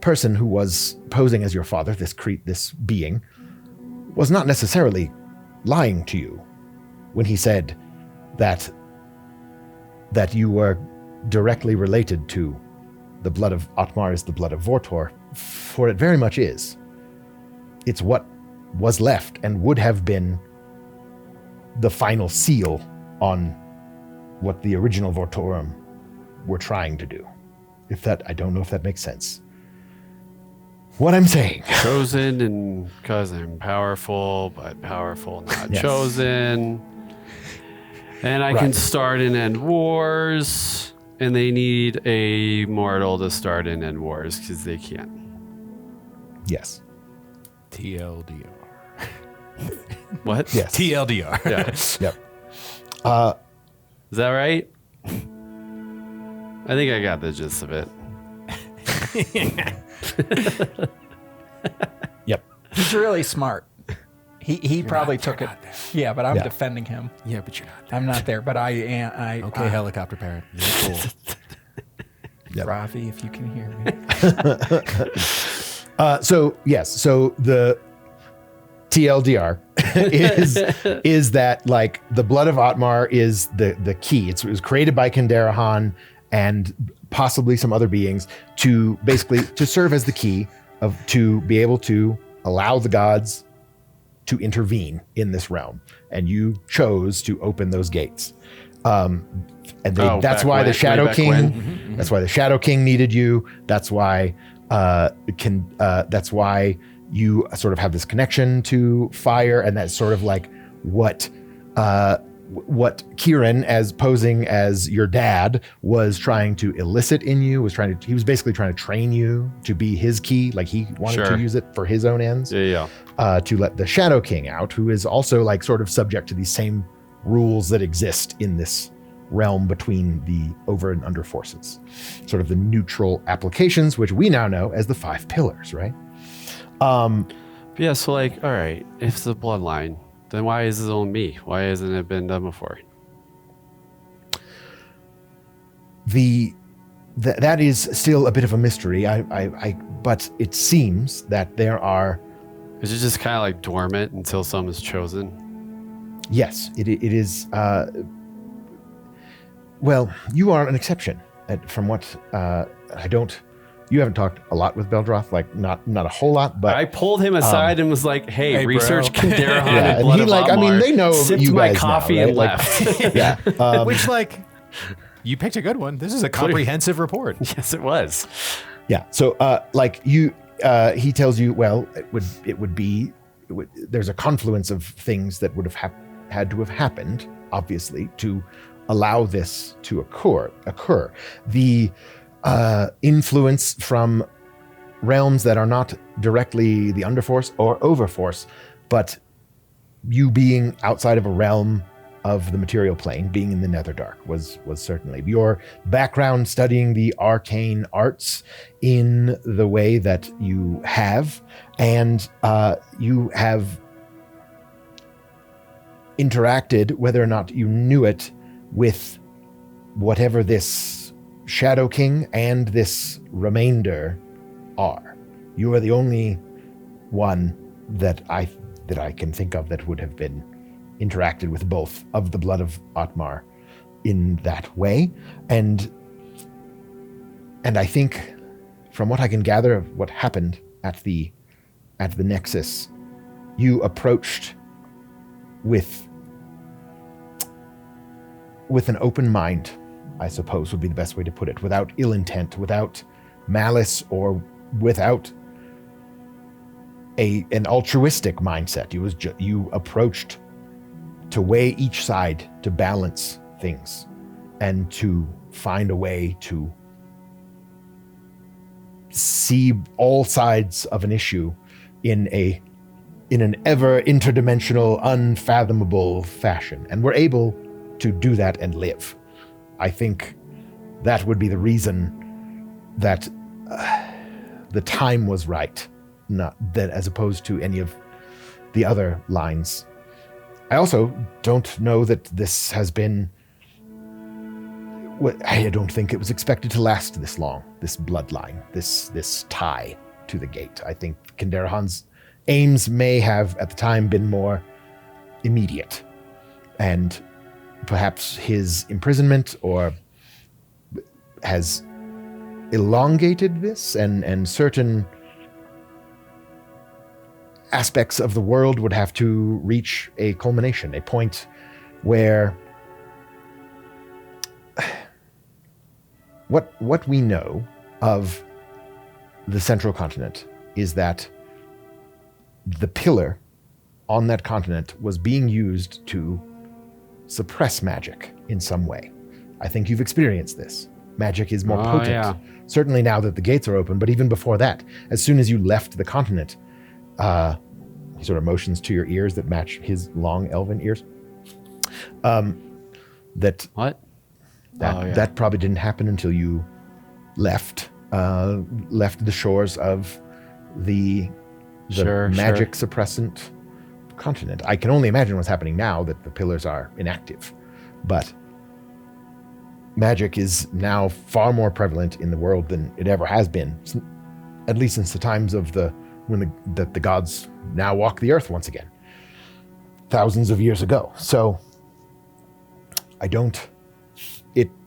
person who was posing as your father, this being, was not necessarily lying to you when he said that you were directly related to the blood of Otmar is the blood of Vortor, for it very much is. It's what was left and would have been the final seal on what the original Vortorum were trying to do. I don't know if that makes sense. What I'm saying. Chosen and because I'm powerful, but powerful, not chosen. And I can start and end wars. And they need a mortal to start and end wars because they can't. Yes. TLDR. What? Yes. TLDR. Yeah. Yep. Is that right? I think I got the gist of it. Yep. He's really smart. He probably took it. Yeah, but I'm defending him. Yeah, but you're not there. I'm not there, but I am. Okay, helicopter parent. You're cool. Yep. Ravi, if you can hear me. So the TLDR is that the blood of Otmar is the key. It was created by Kenderahan and possibly some other beings to serve as the key to be able to allow the gods to intervene in this realm, and you chose to open those gates. That's why the Shadow King. That's why the Shadow King needed you. That's why that's why you sort of have this connection to fire, and that's sort of what Kieran, as posing as your dad, was trying to elicit in you. He was basically trying to train you to be his key. He wanted to use it for his own ends. Yeah. To let the Shadow King out, who is also sort of subject to these same rules that exist in this realm between the over and under forces, sort of the neutral applications, which we now know as the 5 pillars, right? Yeah. So all right, if it's the bloodline, then why is it on me? Why hasn't it been done before? That is still a bit of a mystery. But it seems that there are. Is it just kind of dormant until someone's chosen? Yes, it is. Well, you are an exception. From what I don't. You haven't talked a lot with Beldroth, not a whole lot, but I pulled him aside and was like, "Hey, research Kenderahan and and blood of Otmar." they know sipped you my guys coffee now, right? and left. Yeah, Which you picked a good one. This is a comprehensive report. Yes, it was. Yeah. So, he tells you, well, there's a confluence of things that would have had to have happened, obviously, to allow this to occur. The influence from realms that are not directly the Underforce or Overforce, but you being outside of a realm of the material plane, being in the Netherdark, was certainly your background studying the arcane arts in the way that you have, and you have interacted, whether or not you knew it, with whatever this Shadow King and this remainder are. You are the only one that I can think of that would have been interacted with both of the blood of Otmar in that way. And I think from what I can gather of what happened at the Nexus, you approached with an open mind, I suppose would be the best way to put it, without ill intent, without malice, or without an altruistic mindset. You approached to weigh each side, to balance things, and to find a way to see all sides of an issue in an ever interdimensional, unfathomable fashion. And we're able to do that and live. I think that would be the reason that the time was right, not that, as opposed to any of the other lines. I also don't know that this has been... I don't think it was expected to last this long, this bloodline, this tie to the gate. I think Kenderahan's aims may have, at the time, been more immediate. And perhaps his imprisonment has elongated this, and certain aspects of the world would have to reach a culmination, a point where what we know of the central continent is that the pillar on that continent was being used to suppress magic in some way. I think you've experienced this. Magic is more potent. Yeah. Certainly now that the gates are open, but even before that, as soon as you left the continent, he sort of motions to your ears that match his long elven ears. That probably didn't happen until you left the shores of the magic suppressant continent. I can only imagine what's happening now that the pillars are inactive, but magic is now far more prevalent in the world than it ever has been, at least since the times of the gods now walk the earth once again, thousands of years ago. So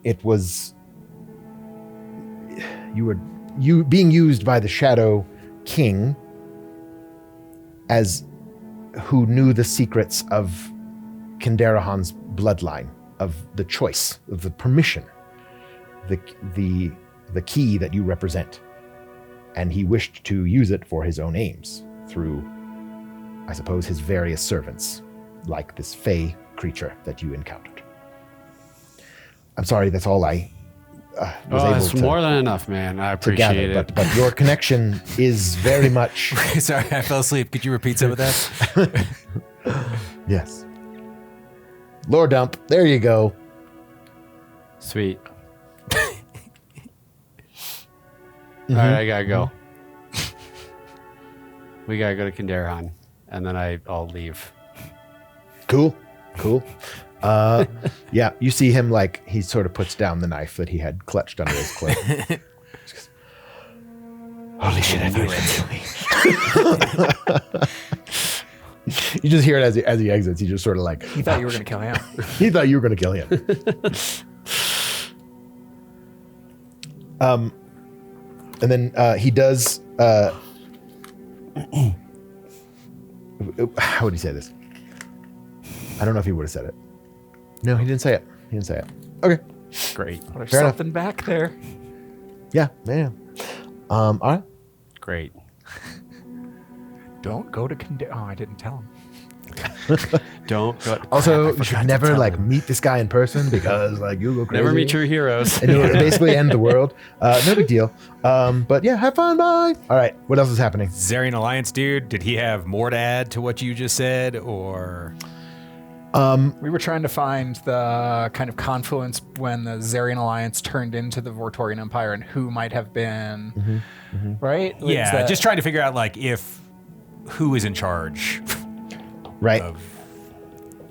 it was you being used by the Shadow King as who knew the secrets of Kenderahan's bloodline, of the choice, of the permission, the key that you represent. And he wished to use it for his own aims through, I suppose, his various servants, like this fey creature that you encountered. I'm sorry, that's all I was able that's to... more than enough, man. I appreciate it. But your connection is very much... Sorry, I fell asleep. Could you repeat some of that? Yes. Lore dump. There you go. Sweet. All right, I gotta go. We gotta go to Kenderahan, and then I'll leave. Cool. Yeah, you see him he sort of puts down the knife that he had clutched under his cloak. Holy shit, I knew it. You just hear it as he exits. He just sort of He thought you were going to kill him. He thought you were going to kill him. And then he does... how would he say this? I don't know if he would have said it. No, he didn't say it. Okay. Great. There's something back there. Yeah. All right. Great. Don't go to Oh, I didn't tell him. Don't go. Also, you should never meet this guy in person because you'll go crazy. Never meet your heroes. And it'll basically end the world. No big deal. But yeah, have fun. Bye. All right. What else is happening? Zerion Alliance dude, did he have more to add to what you just said, or? We were trying to find the kind of confluence when the Zerion Alliance turned into the Vortorian Empire and who might have been, right? Yeah, just trying to figure out who is in charge, right? Of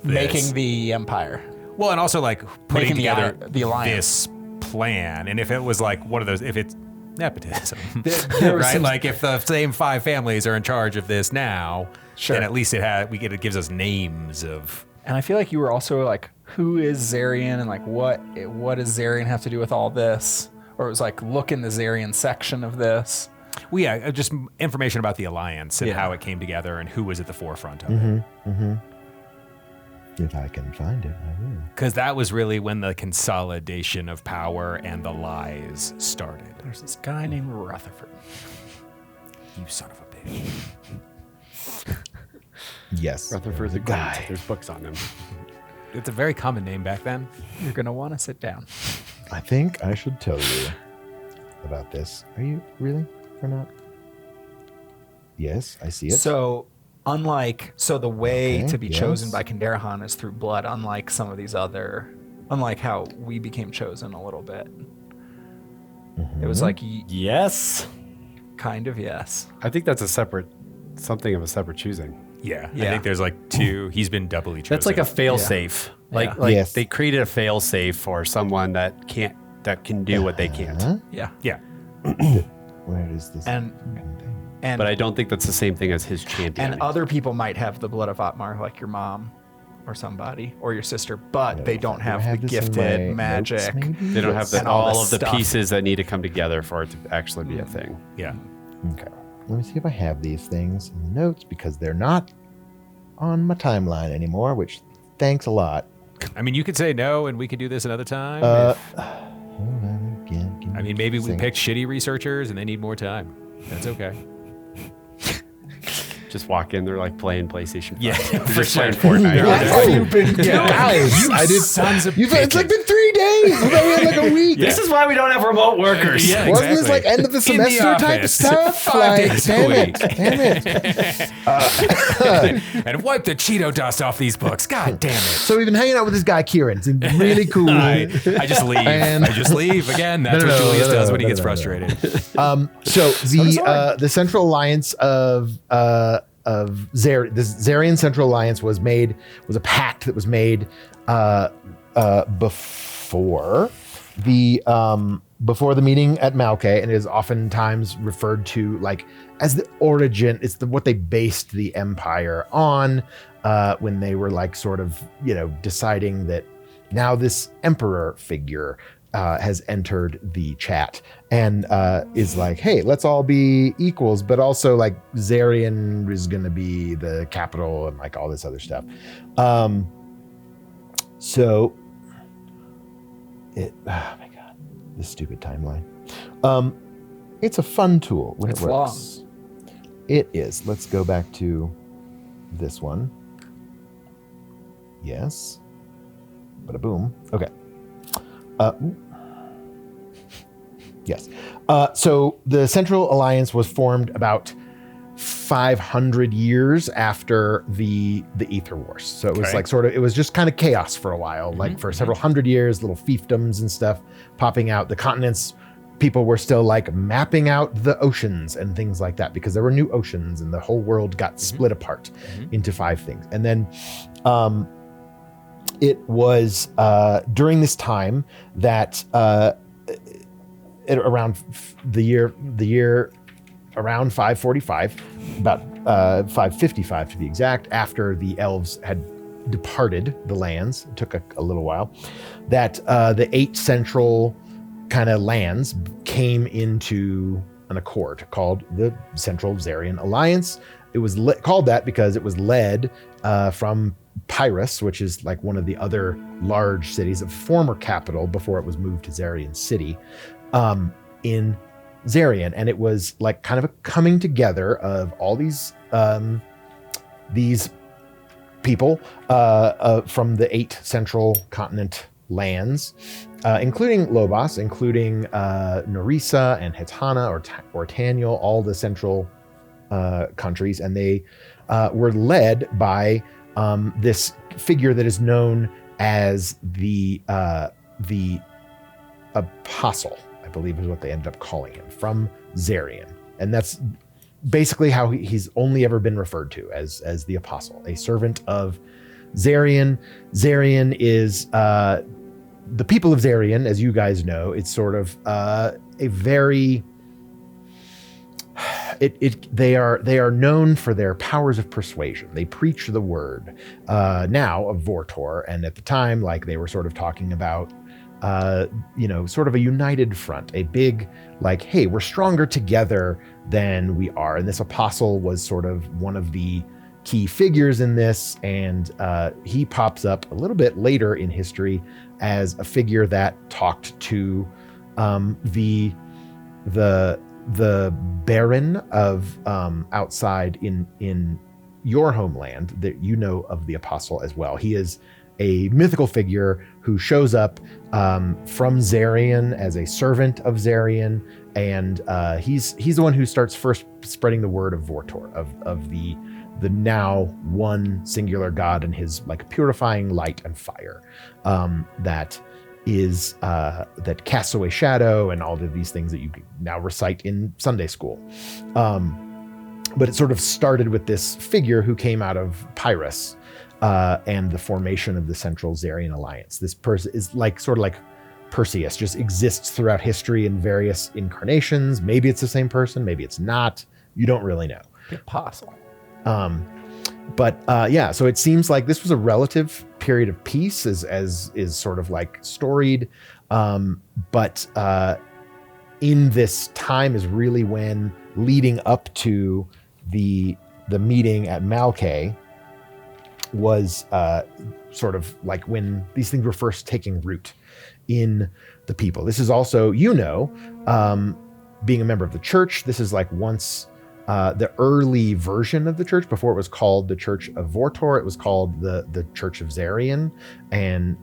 making the empire. Well, and also putting together the alliance. this plan, and if it was one of those, if it's nepotism. There was right? some- Like if the same 5 families are in charge of this now, Sure. then at least it gives us names of. And I feel like you were also like, who is Zerion and like what does Zerion have to do with all this? Or it was like, look in the Zerion section of this. Well, yeah, just information about the Alliance and Yeah. how it came together and who was at the forefront of it. If I can find it, I will. Because that was really when the consolidation of power and the lies started. There's this guy named Rutherford. You son of a bitch. Yes. Rutherford's a there was guy. There's books on him. It's a very common name back then. You're going to want to sit down. I think I should tell you about this. Are you really or not? Yes, I see it. So the way Okay, to be chosen yes. by Kanderahan is through blood, unlike some of these unlike how we became chosen a little bit. It was like, Yes. kind of, yes. I think that's something of a separate choosing. Yeah. I Yeah. think there's like 2. He's been doubly chosen. That's like a fail safe. Like Yeah. Yes. they created a fail safe for someone that can do what they can't. Huh? Yeah. Yeah. Where is this? And and But I don't think that's the same thing as his champion. and other people might have the blood of Otmar, like your mom or somebody or your sister, but they don't Do I have the this in gifted my magic. notes, maybe? they don't have and all all the of the stuff. pieces that need to come together for it to actually be a thing. Yeah. Okay. Let me see if I have these things in the notes because they're not on my timeline anymore, which thanks a lot. I mean, you could say no and we could do this another time. Hold on again. Give I me mean, maybe a we second. picked shitty researchers and they need more time. That's okay. Just walk in, they're like playing PlayStation 5. Yeah, They're for just playing sure. Fortnite. What have you been doing? Guys, I did. sons of It's like been 3 days. I thought we had like a week. This is why we don't have remote workers. Yeah, Wasn't this like end of the In the semester type office, stuff? 5 Like, days a damn week. it. And wipe the Cheeto dust off these books. God damn it. So we've been hanging out with this guy, Kieran. It's really cool. I just leave. And- I just leave. Again, that's No, what no, Julius no, does no, when he no, gets no, no. frustrated. So the Central Alliance of the Zerion Central Alliance was a pact that was made before the meeting at Malkay, and is oftentimes referred to like as the origin. It's what they based the empire on when they were like sort of deciding that now this emperor figure has entered the chat and is like, hey, let's all be equals, but also like Zerion is going to be the capital and like all this other stuff. So oh my God, this stupid timeline. It's a fun tool when It's it works. It is. Let's go back to this one. Yes. Bada boom. Okay. Yes. So the Central Alliance was formed about 500 years after the Ether Wars. So it was Okay. like it was just kind of chaos for a while, like for several hundred years, little fiefdoms and stuff popping out. The continents, people were still like mapping out the oceans and things like that because there were new oceans and the whole world got split apart into 5 things. And then it was during this time that around the year around 545, about 555 to be exact, after the elves had departed the lands, it took a little while, that the 8 central kind of lands came into an accord called the Central Zerion Alliance. It was called that because it was led from Pyrrhus, which is like one of the other large cities, a former capital before it was moved to Zerion City, in Zerion. And it was like kind of a coming together of all these people from the 8 central continent lands, including Lobos, including Norisa and Hetana or Taniel, all the central countries. And they were led by this figure that is known as the Apostle, I believe is what they ended up calling him, from Zerion. And that's basically how he's only ever been referred to, as the Apostle, a servant of Zerion. Zerion is the people of Zerion, as you guys know. It's sort of a very they are known for their powers of persuasion. They preach the word now of Vortor, and at the time, like they were sort of talking about, sort of a united front, a big like, hey, we're stronger together than we are. And this apostle was sort of one of the key figures in this, and he pops up a little bit later in history as a figure that talked to the Baron of outside in your homeland, that you know of the apostle as well. He is a mythical figure who shows up from Zerion as a servant of Zerion, and he's the one who starts first spreading the word of Vortor, of the now one singular god and his like purifying light and fire that casts away shadow and all of these things that you now recite in Sunday school. But it sort of started with this figure who came out of Pyrrhus and the formation of the Central Zerion Alliance. This person is like sort of like Perseus, just exists throughout history in various incarnations. Maybe it's the same person, maybe it's not. You don't really know. The apostle. So it seems like this was a relative period of peace, as is sort of like storied. But in this time is really when, leading up to the meeting at Malkay, was sort of like when these things were first taking root in the people. This is also, being a member of the church, this is like once the early version of the church. Before it was called the Church of Vortor, it was called the Church of Zerion, and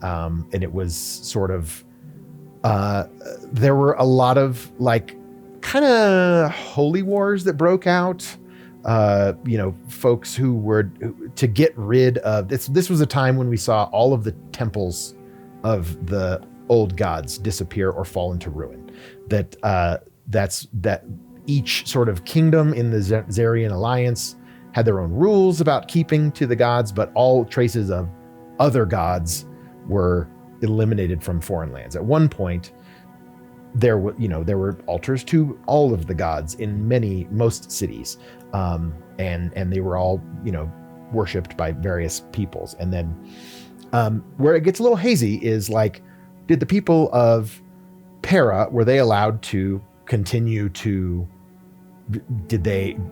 it was sort of there were a lot of like kind of holy wars that broke out. Folks who were to get rid of this. This was a time when we saw all of the temples of the old gods disappear or fall into ruin. That each sort of kingdom in the Zerion Alliance had their own rules about keeping to the gods, but all traces of other gods were eliminated from foreign lands. At one point, there were altars to all of the gods in most cities, and they were all worshipped by various peoples. And then where it gets a little hazy is like, did the people of Para, were they allowed to continue to?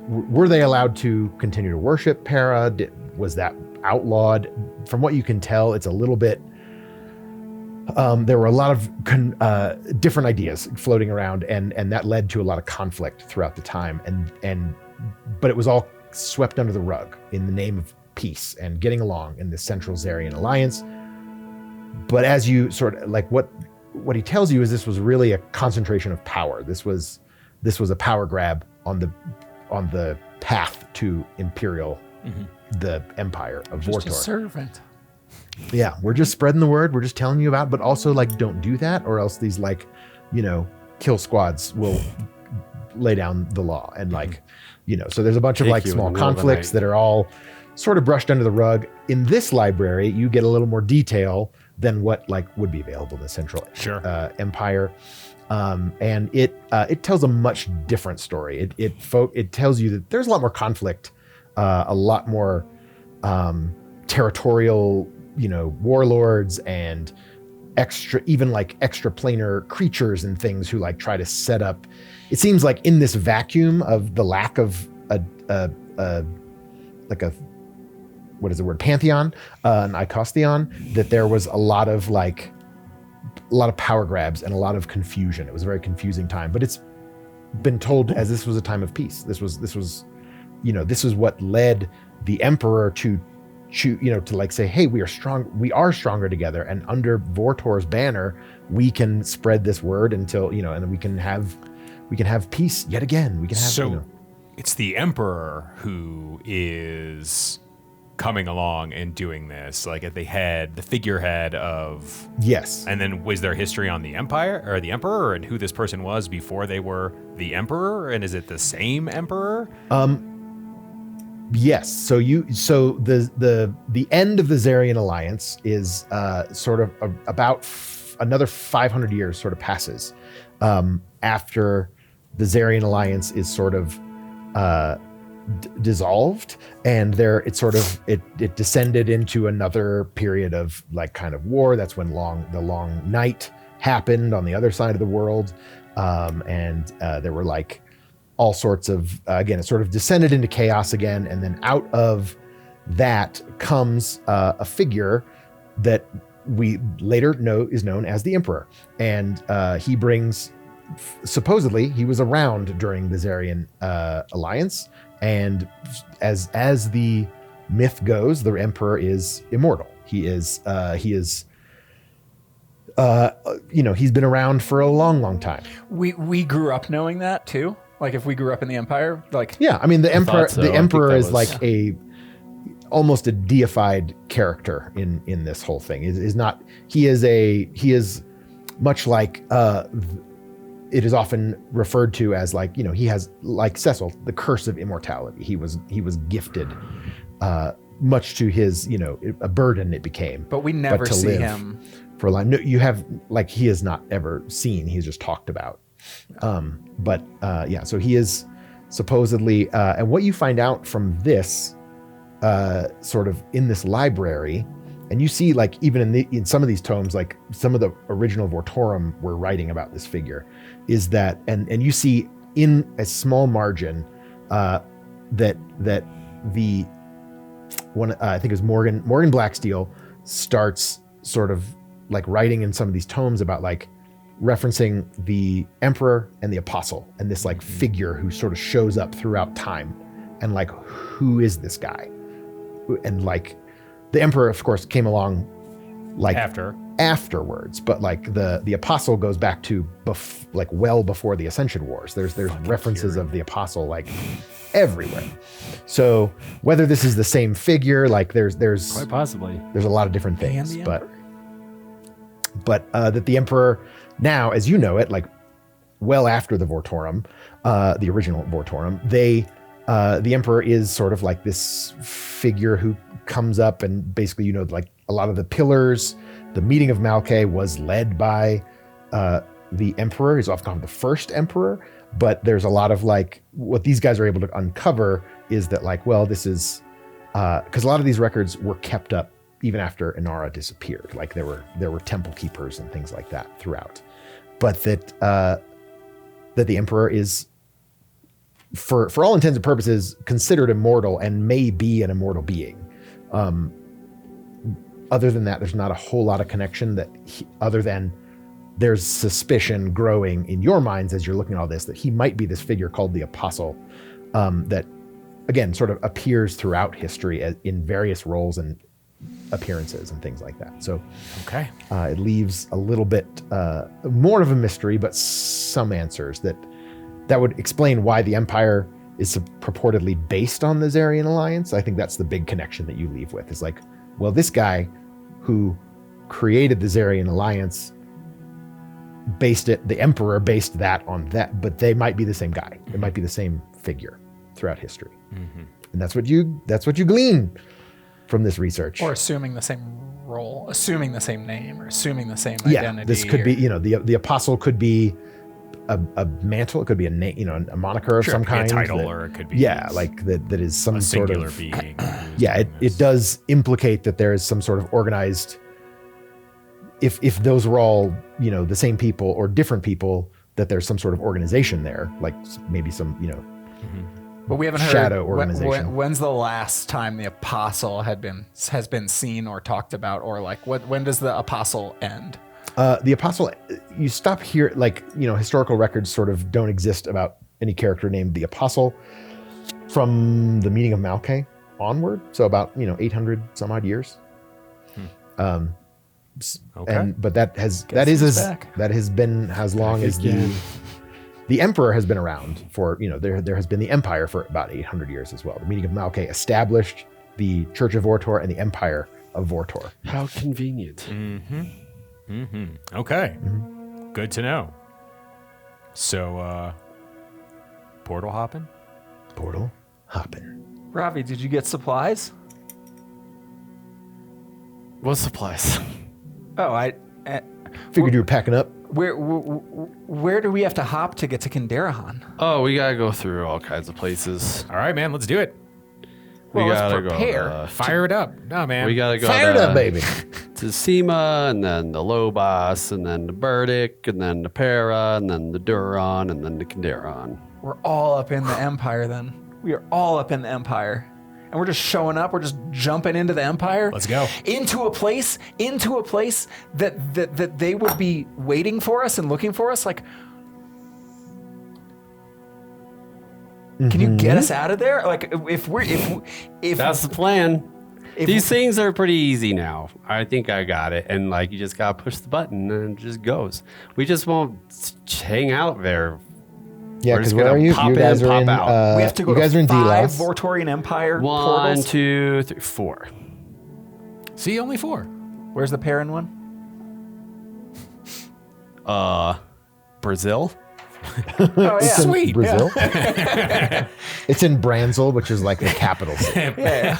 Were they allowed to continue to worship Para? Was that outlawed? From what you can tell, it's a little bit. There were a lot of different ideas floating around, and that led to a lot of conflict throughout the time. But it was all swept under the rug in the name of peace and getting along in the Central Zerion Alliance. But as you sort of like what he tells you is this was really a concentration of power. This was a power grab on the path to imperial, the empire of Vortor. Just a servant. Yeah, we're just spreading the word. We're just telling you about, but also like, don't do that, or else these kill squads will lay down the law. And so there's a bunch of like small conflicts that are all sort of brushed under the rug. In this library, you get a little more detail than what like would be available in the Central Empire. And it tells a much different story. It tells you that there's a lot more conflict, a lot more territorial, warlords and extra planar creatures and things who like try to set up. It seems like in this vacuum of the lack of pantheon, an icostheon, that there was a lot of power grabs and a lot of confusion. It was a very confusing time, but it's been told as this was a time of peace. This was what led the emperor to like say, hey, we are strong. We are stronger together. And under Vortor's banner, we can spread this word until, and then we can have peace yet again. We can have, It's the emperor who is coming along and doing this, like at the figurehead of. Yes. And then was there history on the empire or the emperor and who this person was before they were the emperor? And is it the same emperor? Yes. So the end of the Zerion Alliance is sort of about another 500 years sort of passes after the Zerion Alliance is sort of dissolved, and it descended into another period of like kind of war. That's when the long night happened on the other side of the world, and there were like all sorts of again, it sort of descended into chaos again, and then out of that comes a figure that we later know is known as the Emperor, and he brings, supposedly he was around during the Zerion Alliance, and as the myth goes, the Emperor is immortal. He's been around for a long time. We grew up knowing that too. Like if we grew up in the Empire, like yeah, I mean the Emperor. So. The Emperor is like almost a deified character in this whole thing. He is much like it is often referred to as like, he has, like Cecil, the curse of immortality. He was gifted, much to his, a burden it became. But we never see him for a line. No, you have, like, he is not ever seen. He's just talked about. So he is supposedly, and what you find out from this, sort of in this library, and you see like even in some of these tomes, like some of the original Vortorum were writing about this figure, is that, and you see in a small margin, that the one, I think it was Morgan Blacksteel, starts sort of like writing in some of these tomes about like referencing the Emperor and the Apostle, and this like figure who sort of shows up throughout time, and like, who is this guy? And like the Emperor, of course, came along like afterwards, but like the Apostle goes back to like well before the Ascension Wars. There's references of the Apostle like everywhere. So whether this is the same figure, like there's quite possibly, there's a lot of different things, but that the Emperor now, as you know it, like well after the Vortorum, the original Vortorum, the Emperor is sort of like this figure who comes up, and basically, like a lot of the pillars, the meeting of Malkae was led by the Emperor. He's often called the first Emperor, but there's a lot of like, what these guys are able to uncover is that like, well, this is, because a lot of these records were kept up even after Inara disappeared. Like there were temple keepers and things like that throughout, but that the Emperor is, for all intents and purposes, considered immortal and may be an immortal being. Other than that, there's not a whole lot of connection other than there's suspicion growing in your minds as you're looking at all this, that he might be this figure called the Apostle, that again, sort of appears throughout history in various roles and appearances and things like that. So, okay, it leaves a little bit more of a mystery, but some answers that would explain why the Empire is purportedly based on the Zerion Alliance. I think that's the big connection that you leave with, is like, well, this guy who created the Zerion Alliance the Emperor based that on that, but they might be the same guy. It might be the same figure throughout history. Mm-hmm. And that's what you glean from this research. Or assuming the same role, assuming the same name, or assuming the same identity. This could be, the Apostle could be a mantle, it could be a name, a moniker of some kind, a title, or it could be like that is some a sort singular of being. it does implicate that there is some sort of organized, if those were all the same people or different people, that there's some sort of organization there, like maybe some but we haven't heard shadow organization. When's the last time the Apostle has been seen or talked about, or like when does the Apostle end? The Apostle, you stop here, like, historical records sort of don't exist about any character named the Apostle from the meeting of Malkae onward. So about, 800 some odd years. Okay. But that has been as long as the Emperor has been around for, there has been the Empire for about 800 years as well. The meeting of Malkae established the Church of Vortor and the Empire of Vortor. How convenient. Mm-hmm. Mm-hmm. Okay. Mm-hmm. Good to know. So, portal hopping? Portal hopping. Ravi, did you get supplies? What supplies? Oh, figured you were packing up. Where do we have to hop to get to Kindarahan? Oh, we gotta go through all kinds of places. All right, man, let's do it. We Well, let's gotta prepare. go. Fire it up. No, man. We gotta go. Fire it up, baby. To Sema, and then the Lobos, and then the Burdick, and then the Para, and then the Duron, and then the Kindaron. We're all up in the Empire then. We are all up in the Empire. And we're just showing up. We're just jumping into the Empire. Let's go. Into a place that they would be waiting for us and looking for us. Like, can you get us out of there? Like, if That's the plan. If- These things are pretty easy now. I think I got it. And like, you just gotta push the button and it just goes. We just won't hang out there. Yeah, We're because just where gonna are you? pop You guys in, are pop in. out. we have to go you guys to are in 5 Delos. Vortorian Empire 1, portals. 2, 3, 4. See, only 4. Where's the Perrin one? Brazil. Oh, yeah. It's in Sweet. Brazil. It's in Branzel, which is like the capital city. Yeah.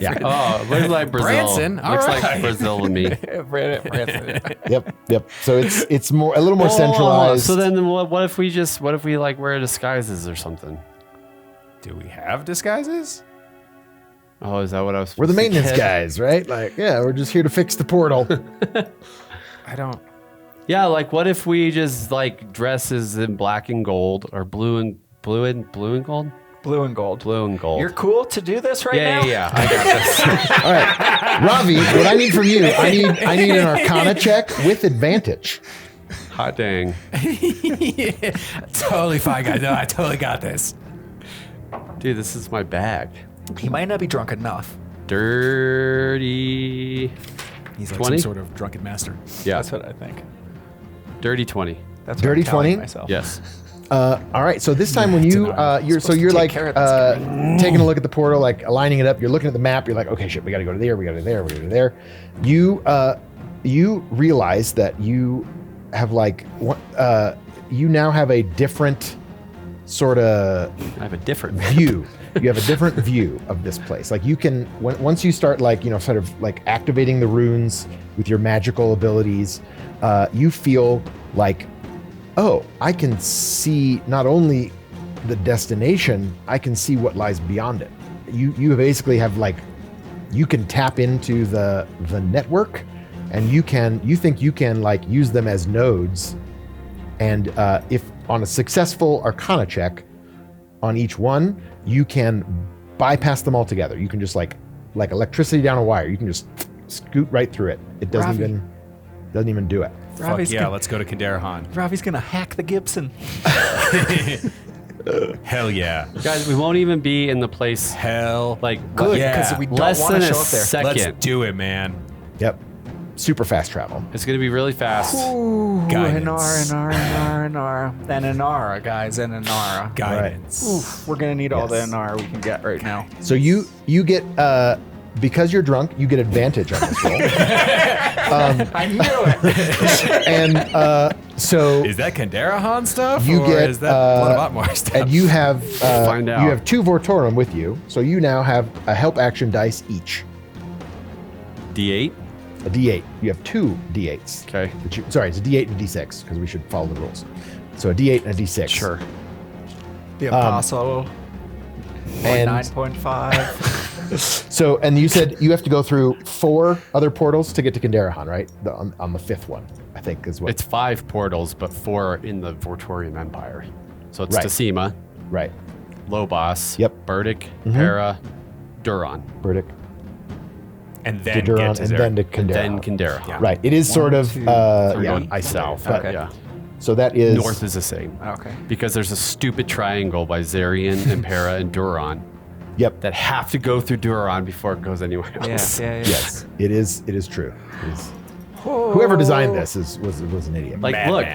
Yeah. Oh, it looks like Brazil. Branson, all Looks right. like Brazil to me. Yep. So it's a little more centralized. So then what if we like wear disguises or something? Do we have disguises? Oh, is that what I was we're the supposed to maintenance get? guys, right? Like, yeah, we're just here to fix the portal. I don't. Yeah, like what if we just like dresses in black and gold or blue and gold? Blue and gold. Blue and gold. You're cool to do this right now? Yeah. I got this. All right, Ravi, what I need from you, I need an Arcana check with advantage. Hot dang. Totally fine, guys. No, I totally got this. Dude, this is my bag. He might not be drunk enough. Dirty. He's like 20? some sort of drunken master. Yeah. That's what I think. Dirty 20. That's Dirty what I'm telling 20? myself. Yes. All right, so this time when you you're Supposed to you're take like care of this taking a look at the portal, like aligning it up. You're looking at the map. You're like, okay, shit, we got to go to there. We got to go there. We got to go there. You realize that you have you now have a different sort of I have a different view. You have a different view of this place. Like you can once you start sort of like activating the runes with your magical abilities, you feel like, oh, I can see not only the destination, I can see what lies beyond it. You basically have you can tap into the network, and you think you can like use them as nodes, and if on a successful Arcana check on each one, you can bypass them altogether. You can just like electricity down a wire. You can just scoot right through it. It doesn't Ravi. even do it. Fuck yeah, let's go to Kindarahan. Ravi's gonna hack the Gibson. Hell yeah. Guys, we won't even be in the place Hell. like Good, Yeah. because we don't less want than to a show up there. second. Let's do it, man. Yep. Super fast travel. It's gonna be really fast. Ooh, Guidance. Inara. And Inara, guys, and Inara. Guidance. Oof, we're gonna need all the Yes. Inara we can get right now. So you get because you're drunk, you get advantage on this roll. I knew it. And so Is that Kindarahan stuff? you or get is that Blood of Otmar stuff? and you have Find out. you have 2 Vortorum with you, so you now have a help action dice each. D8. A D8. You have 2 D8s. Okay. Sorry, it's a D8 and a D6 because we should follow the rules. So a D8 and a D6. Sure. The Apostle. And 9.5. so, and you said you have to go through 4 other portals to get to Kindarahan, right? On the 5th one, I think is what. It's 5 portals, but 4 are in the Vortorium Empire. So it's Right. Tassima, right. Lobos, Yep. Burdick, Para, Duron, Burdick, and to then Duran, get to and Zerion. then to and Kindarahan. then Kindarahan. Yeah. Right. It is sort of So we're yeah. going south. But- Okay. Yeah. So that is North is the same. Okay. Because there's a stupid triangle by Zerion and Para and Duron Yep. that have to go through Duron before it goes anywhere else. Yeah. Yes. It is true. It is. Whoever designed this was an idiot. Like, Madman. look,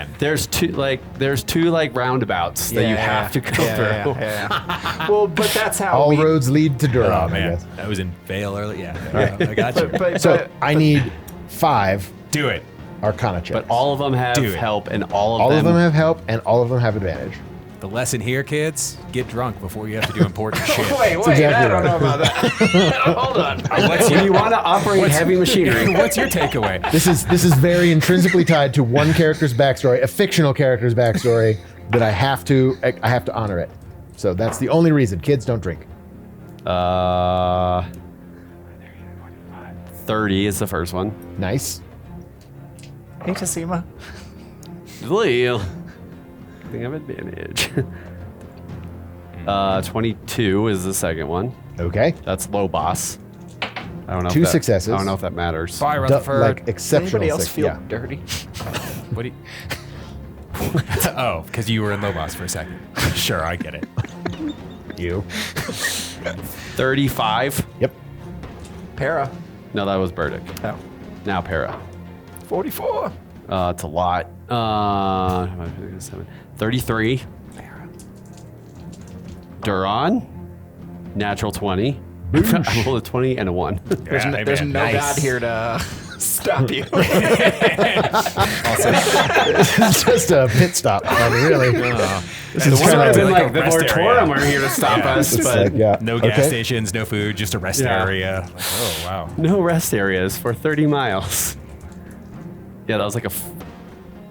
there's two roundabouts that you have to go through. Yeah. Well, but that's how All we. roads lead to Duran, Oh, I man. guess. That was in Vale early. Yeah. I got you. So I need 5 Do it. Arcana checks. But all of them have Do it. help, and all all of of them have help, and all of them have advantage. The lesson here, kids, get drunk before you have to do important shit. Wait, exactly I don't right. know about that. Hold on. When you want to operate heavy machinery. What's your takeaway? This is very intrinsically tied to one character's backstory, a fictional character's backstory that I have to honor it. So that's the only reason. Kids, don't drink. 30 is the first one. Nice. Hey, Tassima. Leo. I think I have advantage. 22 is the second one. Okay. That's low boss. I don't know. Two successes. I don't know if that matters. Bye, Rutherford. Like exceptional. Anybody else feel yeah. dirty? What do you... Oh, because you were in Lobos for a second. Sure, I get it. You. 35. Yep. Para. No, that was Burdick. Oh. Now Para. 44. It's a lot. 33. Duran. Natural 20. I rolled a 20 and a 1. There's no nice. God here to stop you. It's just a pit stop. I mean, really. This The is one kind would have of been like like, a the rest Vortorum area. are here to stop us, it's but like, yeah. No gas Okay. stations, no food, just a rest Yeah. area. Like, oh, wow. no rest areas for 30 miles. Yeah, that was like a...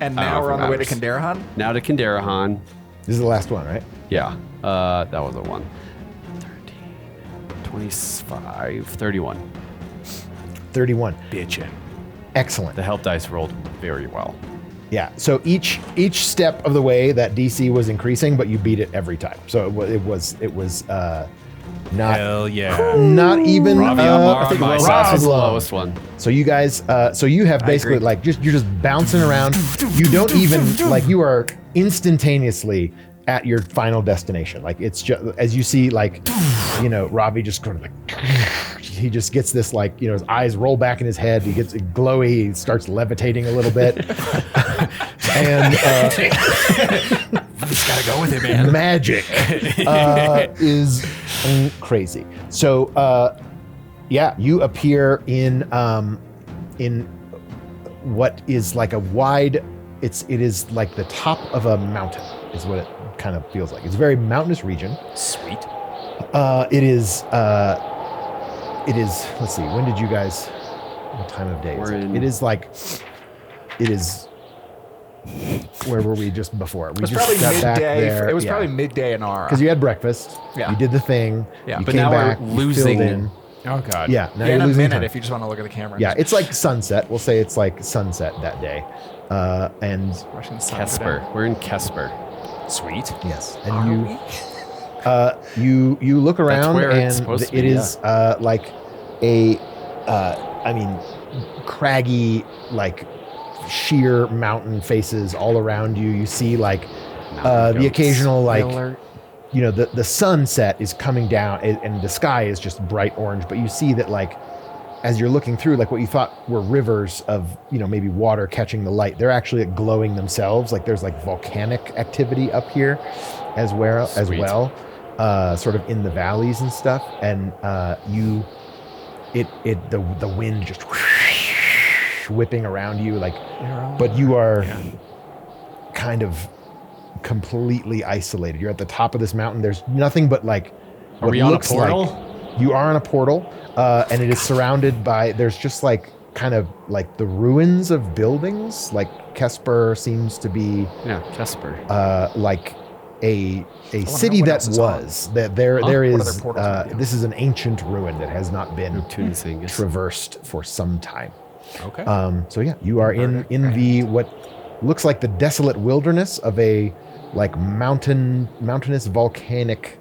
And I don't now know we're if on it the way to matters. Kandarahan. Now to Kandarahan. This is the last one, right? Yeah, that was a 1. 30, 25, 31. 31. Bitchin'. Excellent. The help dice rolled very well. Yeah. So each step of the way that DC was increasing, but you beat it every time. So it was not Hell yeah. not even Ravi Amar on my Low side. boss was the problem. lowest one. So you guys, so you have basically agree. like you're just bouncing around. You don't even like you are instantaneously at your final destination. Like it's just as you see, like Ravi just kind of like he just gets this like his eyes roll back in his head. He gets glowy. He starts levitating a little bit, and Just gotta go with it, man. magic is crazy. So yeah, you appear in what is like a wide. It is like the top of a mountain. Is what it kind of feels like. It's a very mountainous region. Sweet. It is. Let's see. When did you guys? What time of day is it? It is like. It is. Where were we just before? We It was just probably got back midday. there. It was probably midday in Ara. because you had breakfast. Yeah. You did the thing. Yeah. You But came now we're back. you losing- filled in. Oh, God. Yeah. Now Yeah, you're in a losing minute time. if you just want to look at the camera. Yeah, it's like sunset. We'll say it's like sunset that day. And Russian sun Kesper. We're in Kesper. Sweet. yes, today. and you look around where it's and supposed to it be, is like a craggy, like sheer mountain faces all around you. You see like the occasional like the sunset is coming down and the sky is just bright orange, but you see that like as you're looking through, like what you thought were rivers of, maybe water catching the light, they're actually glowing themselves. Like there's like volcanic activity up here as well, sort of in the valleys and stuff. And the wind just whipping around you, like, but you are kind of completely isolated. You're at the top of this mountain. There's nothing but like, Are we on a portal? You are on a portal, and it is surrounded by, there's just like kind of like the ruins of buildings. Like Kesper seems to be Yeah, Kesper. like a know city what that else is on. was. That there What is, other portals are we on? this is an ancient ruin that has not been Tunesingus. traversed for some time. Okay. So yeah, you are in the what looks like the desolate wilderness of a like mountainous volcanic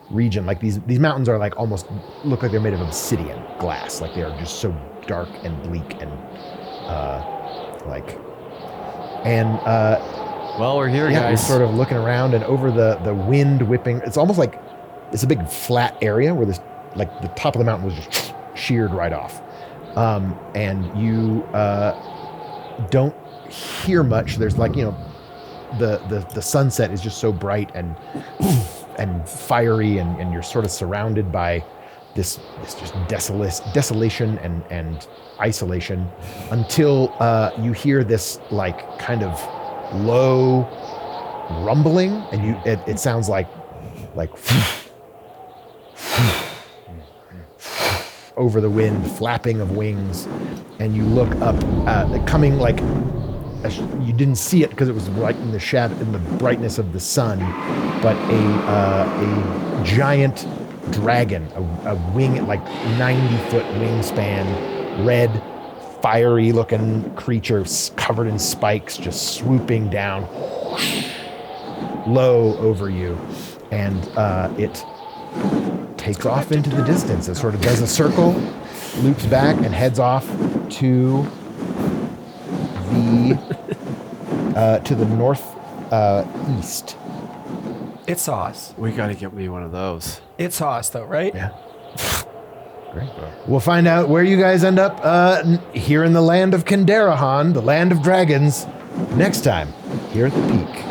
region. Like these mountains are like almost look like they're made of obsidian glass. Like they are just so dark and bleak and Well, we're here, yeah, you're guys. sort of looking around and over the wind whipping. It's almost like it's a big flat area where this like the top of the mountain was just sheared right off. And you don't hear much. There's like, the sunset is just so bright and fiery, and you're sort of surrounded by this just desolation and isolation until you hear this like kind of low rumbling, and it sounds like over the wind, flapping of wings, and you look up, coming like you didn't see it because it was right in the shadow, in the brightness of the sun, but a giant dragon, a wing, like 90-foot wingspan, red, fiery looking creature covered in spikes, just swooping down low over you, and it takes off into the distance. It sort of does a circle, loops back, and heads off to the north east. It saw us. We got to get me one of those. It saw us, though, right? Yeah. Great. We'll find out where you guys end up here in the land of Kenderahan, the land of dragons, next time here at the Peak.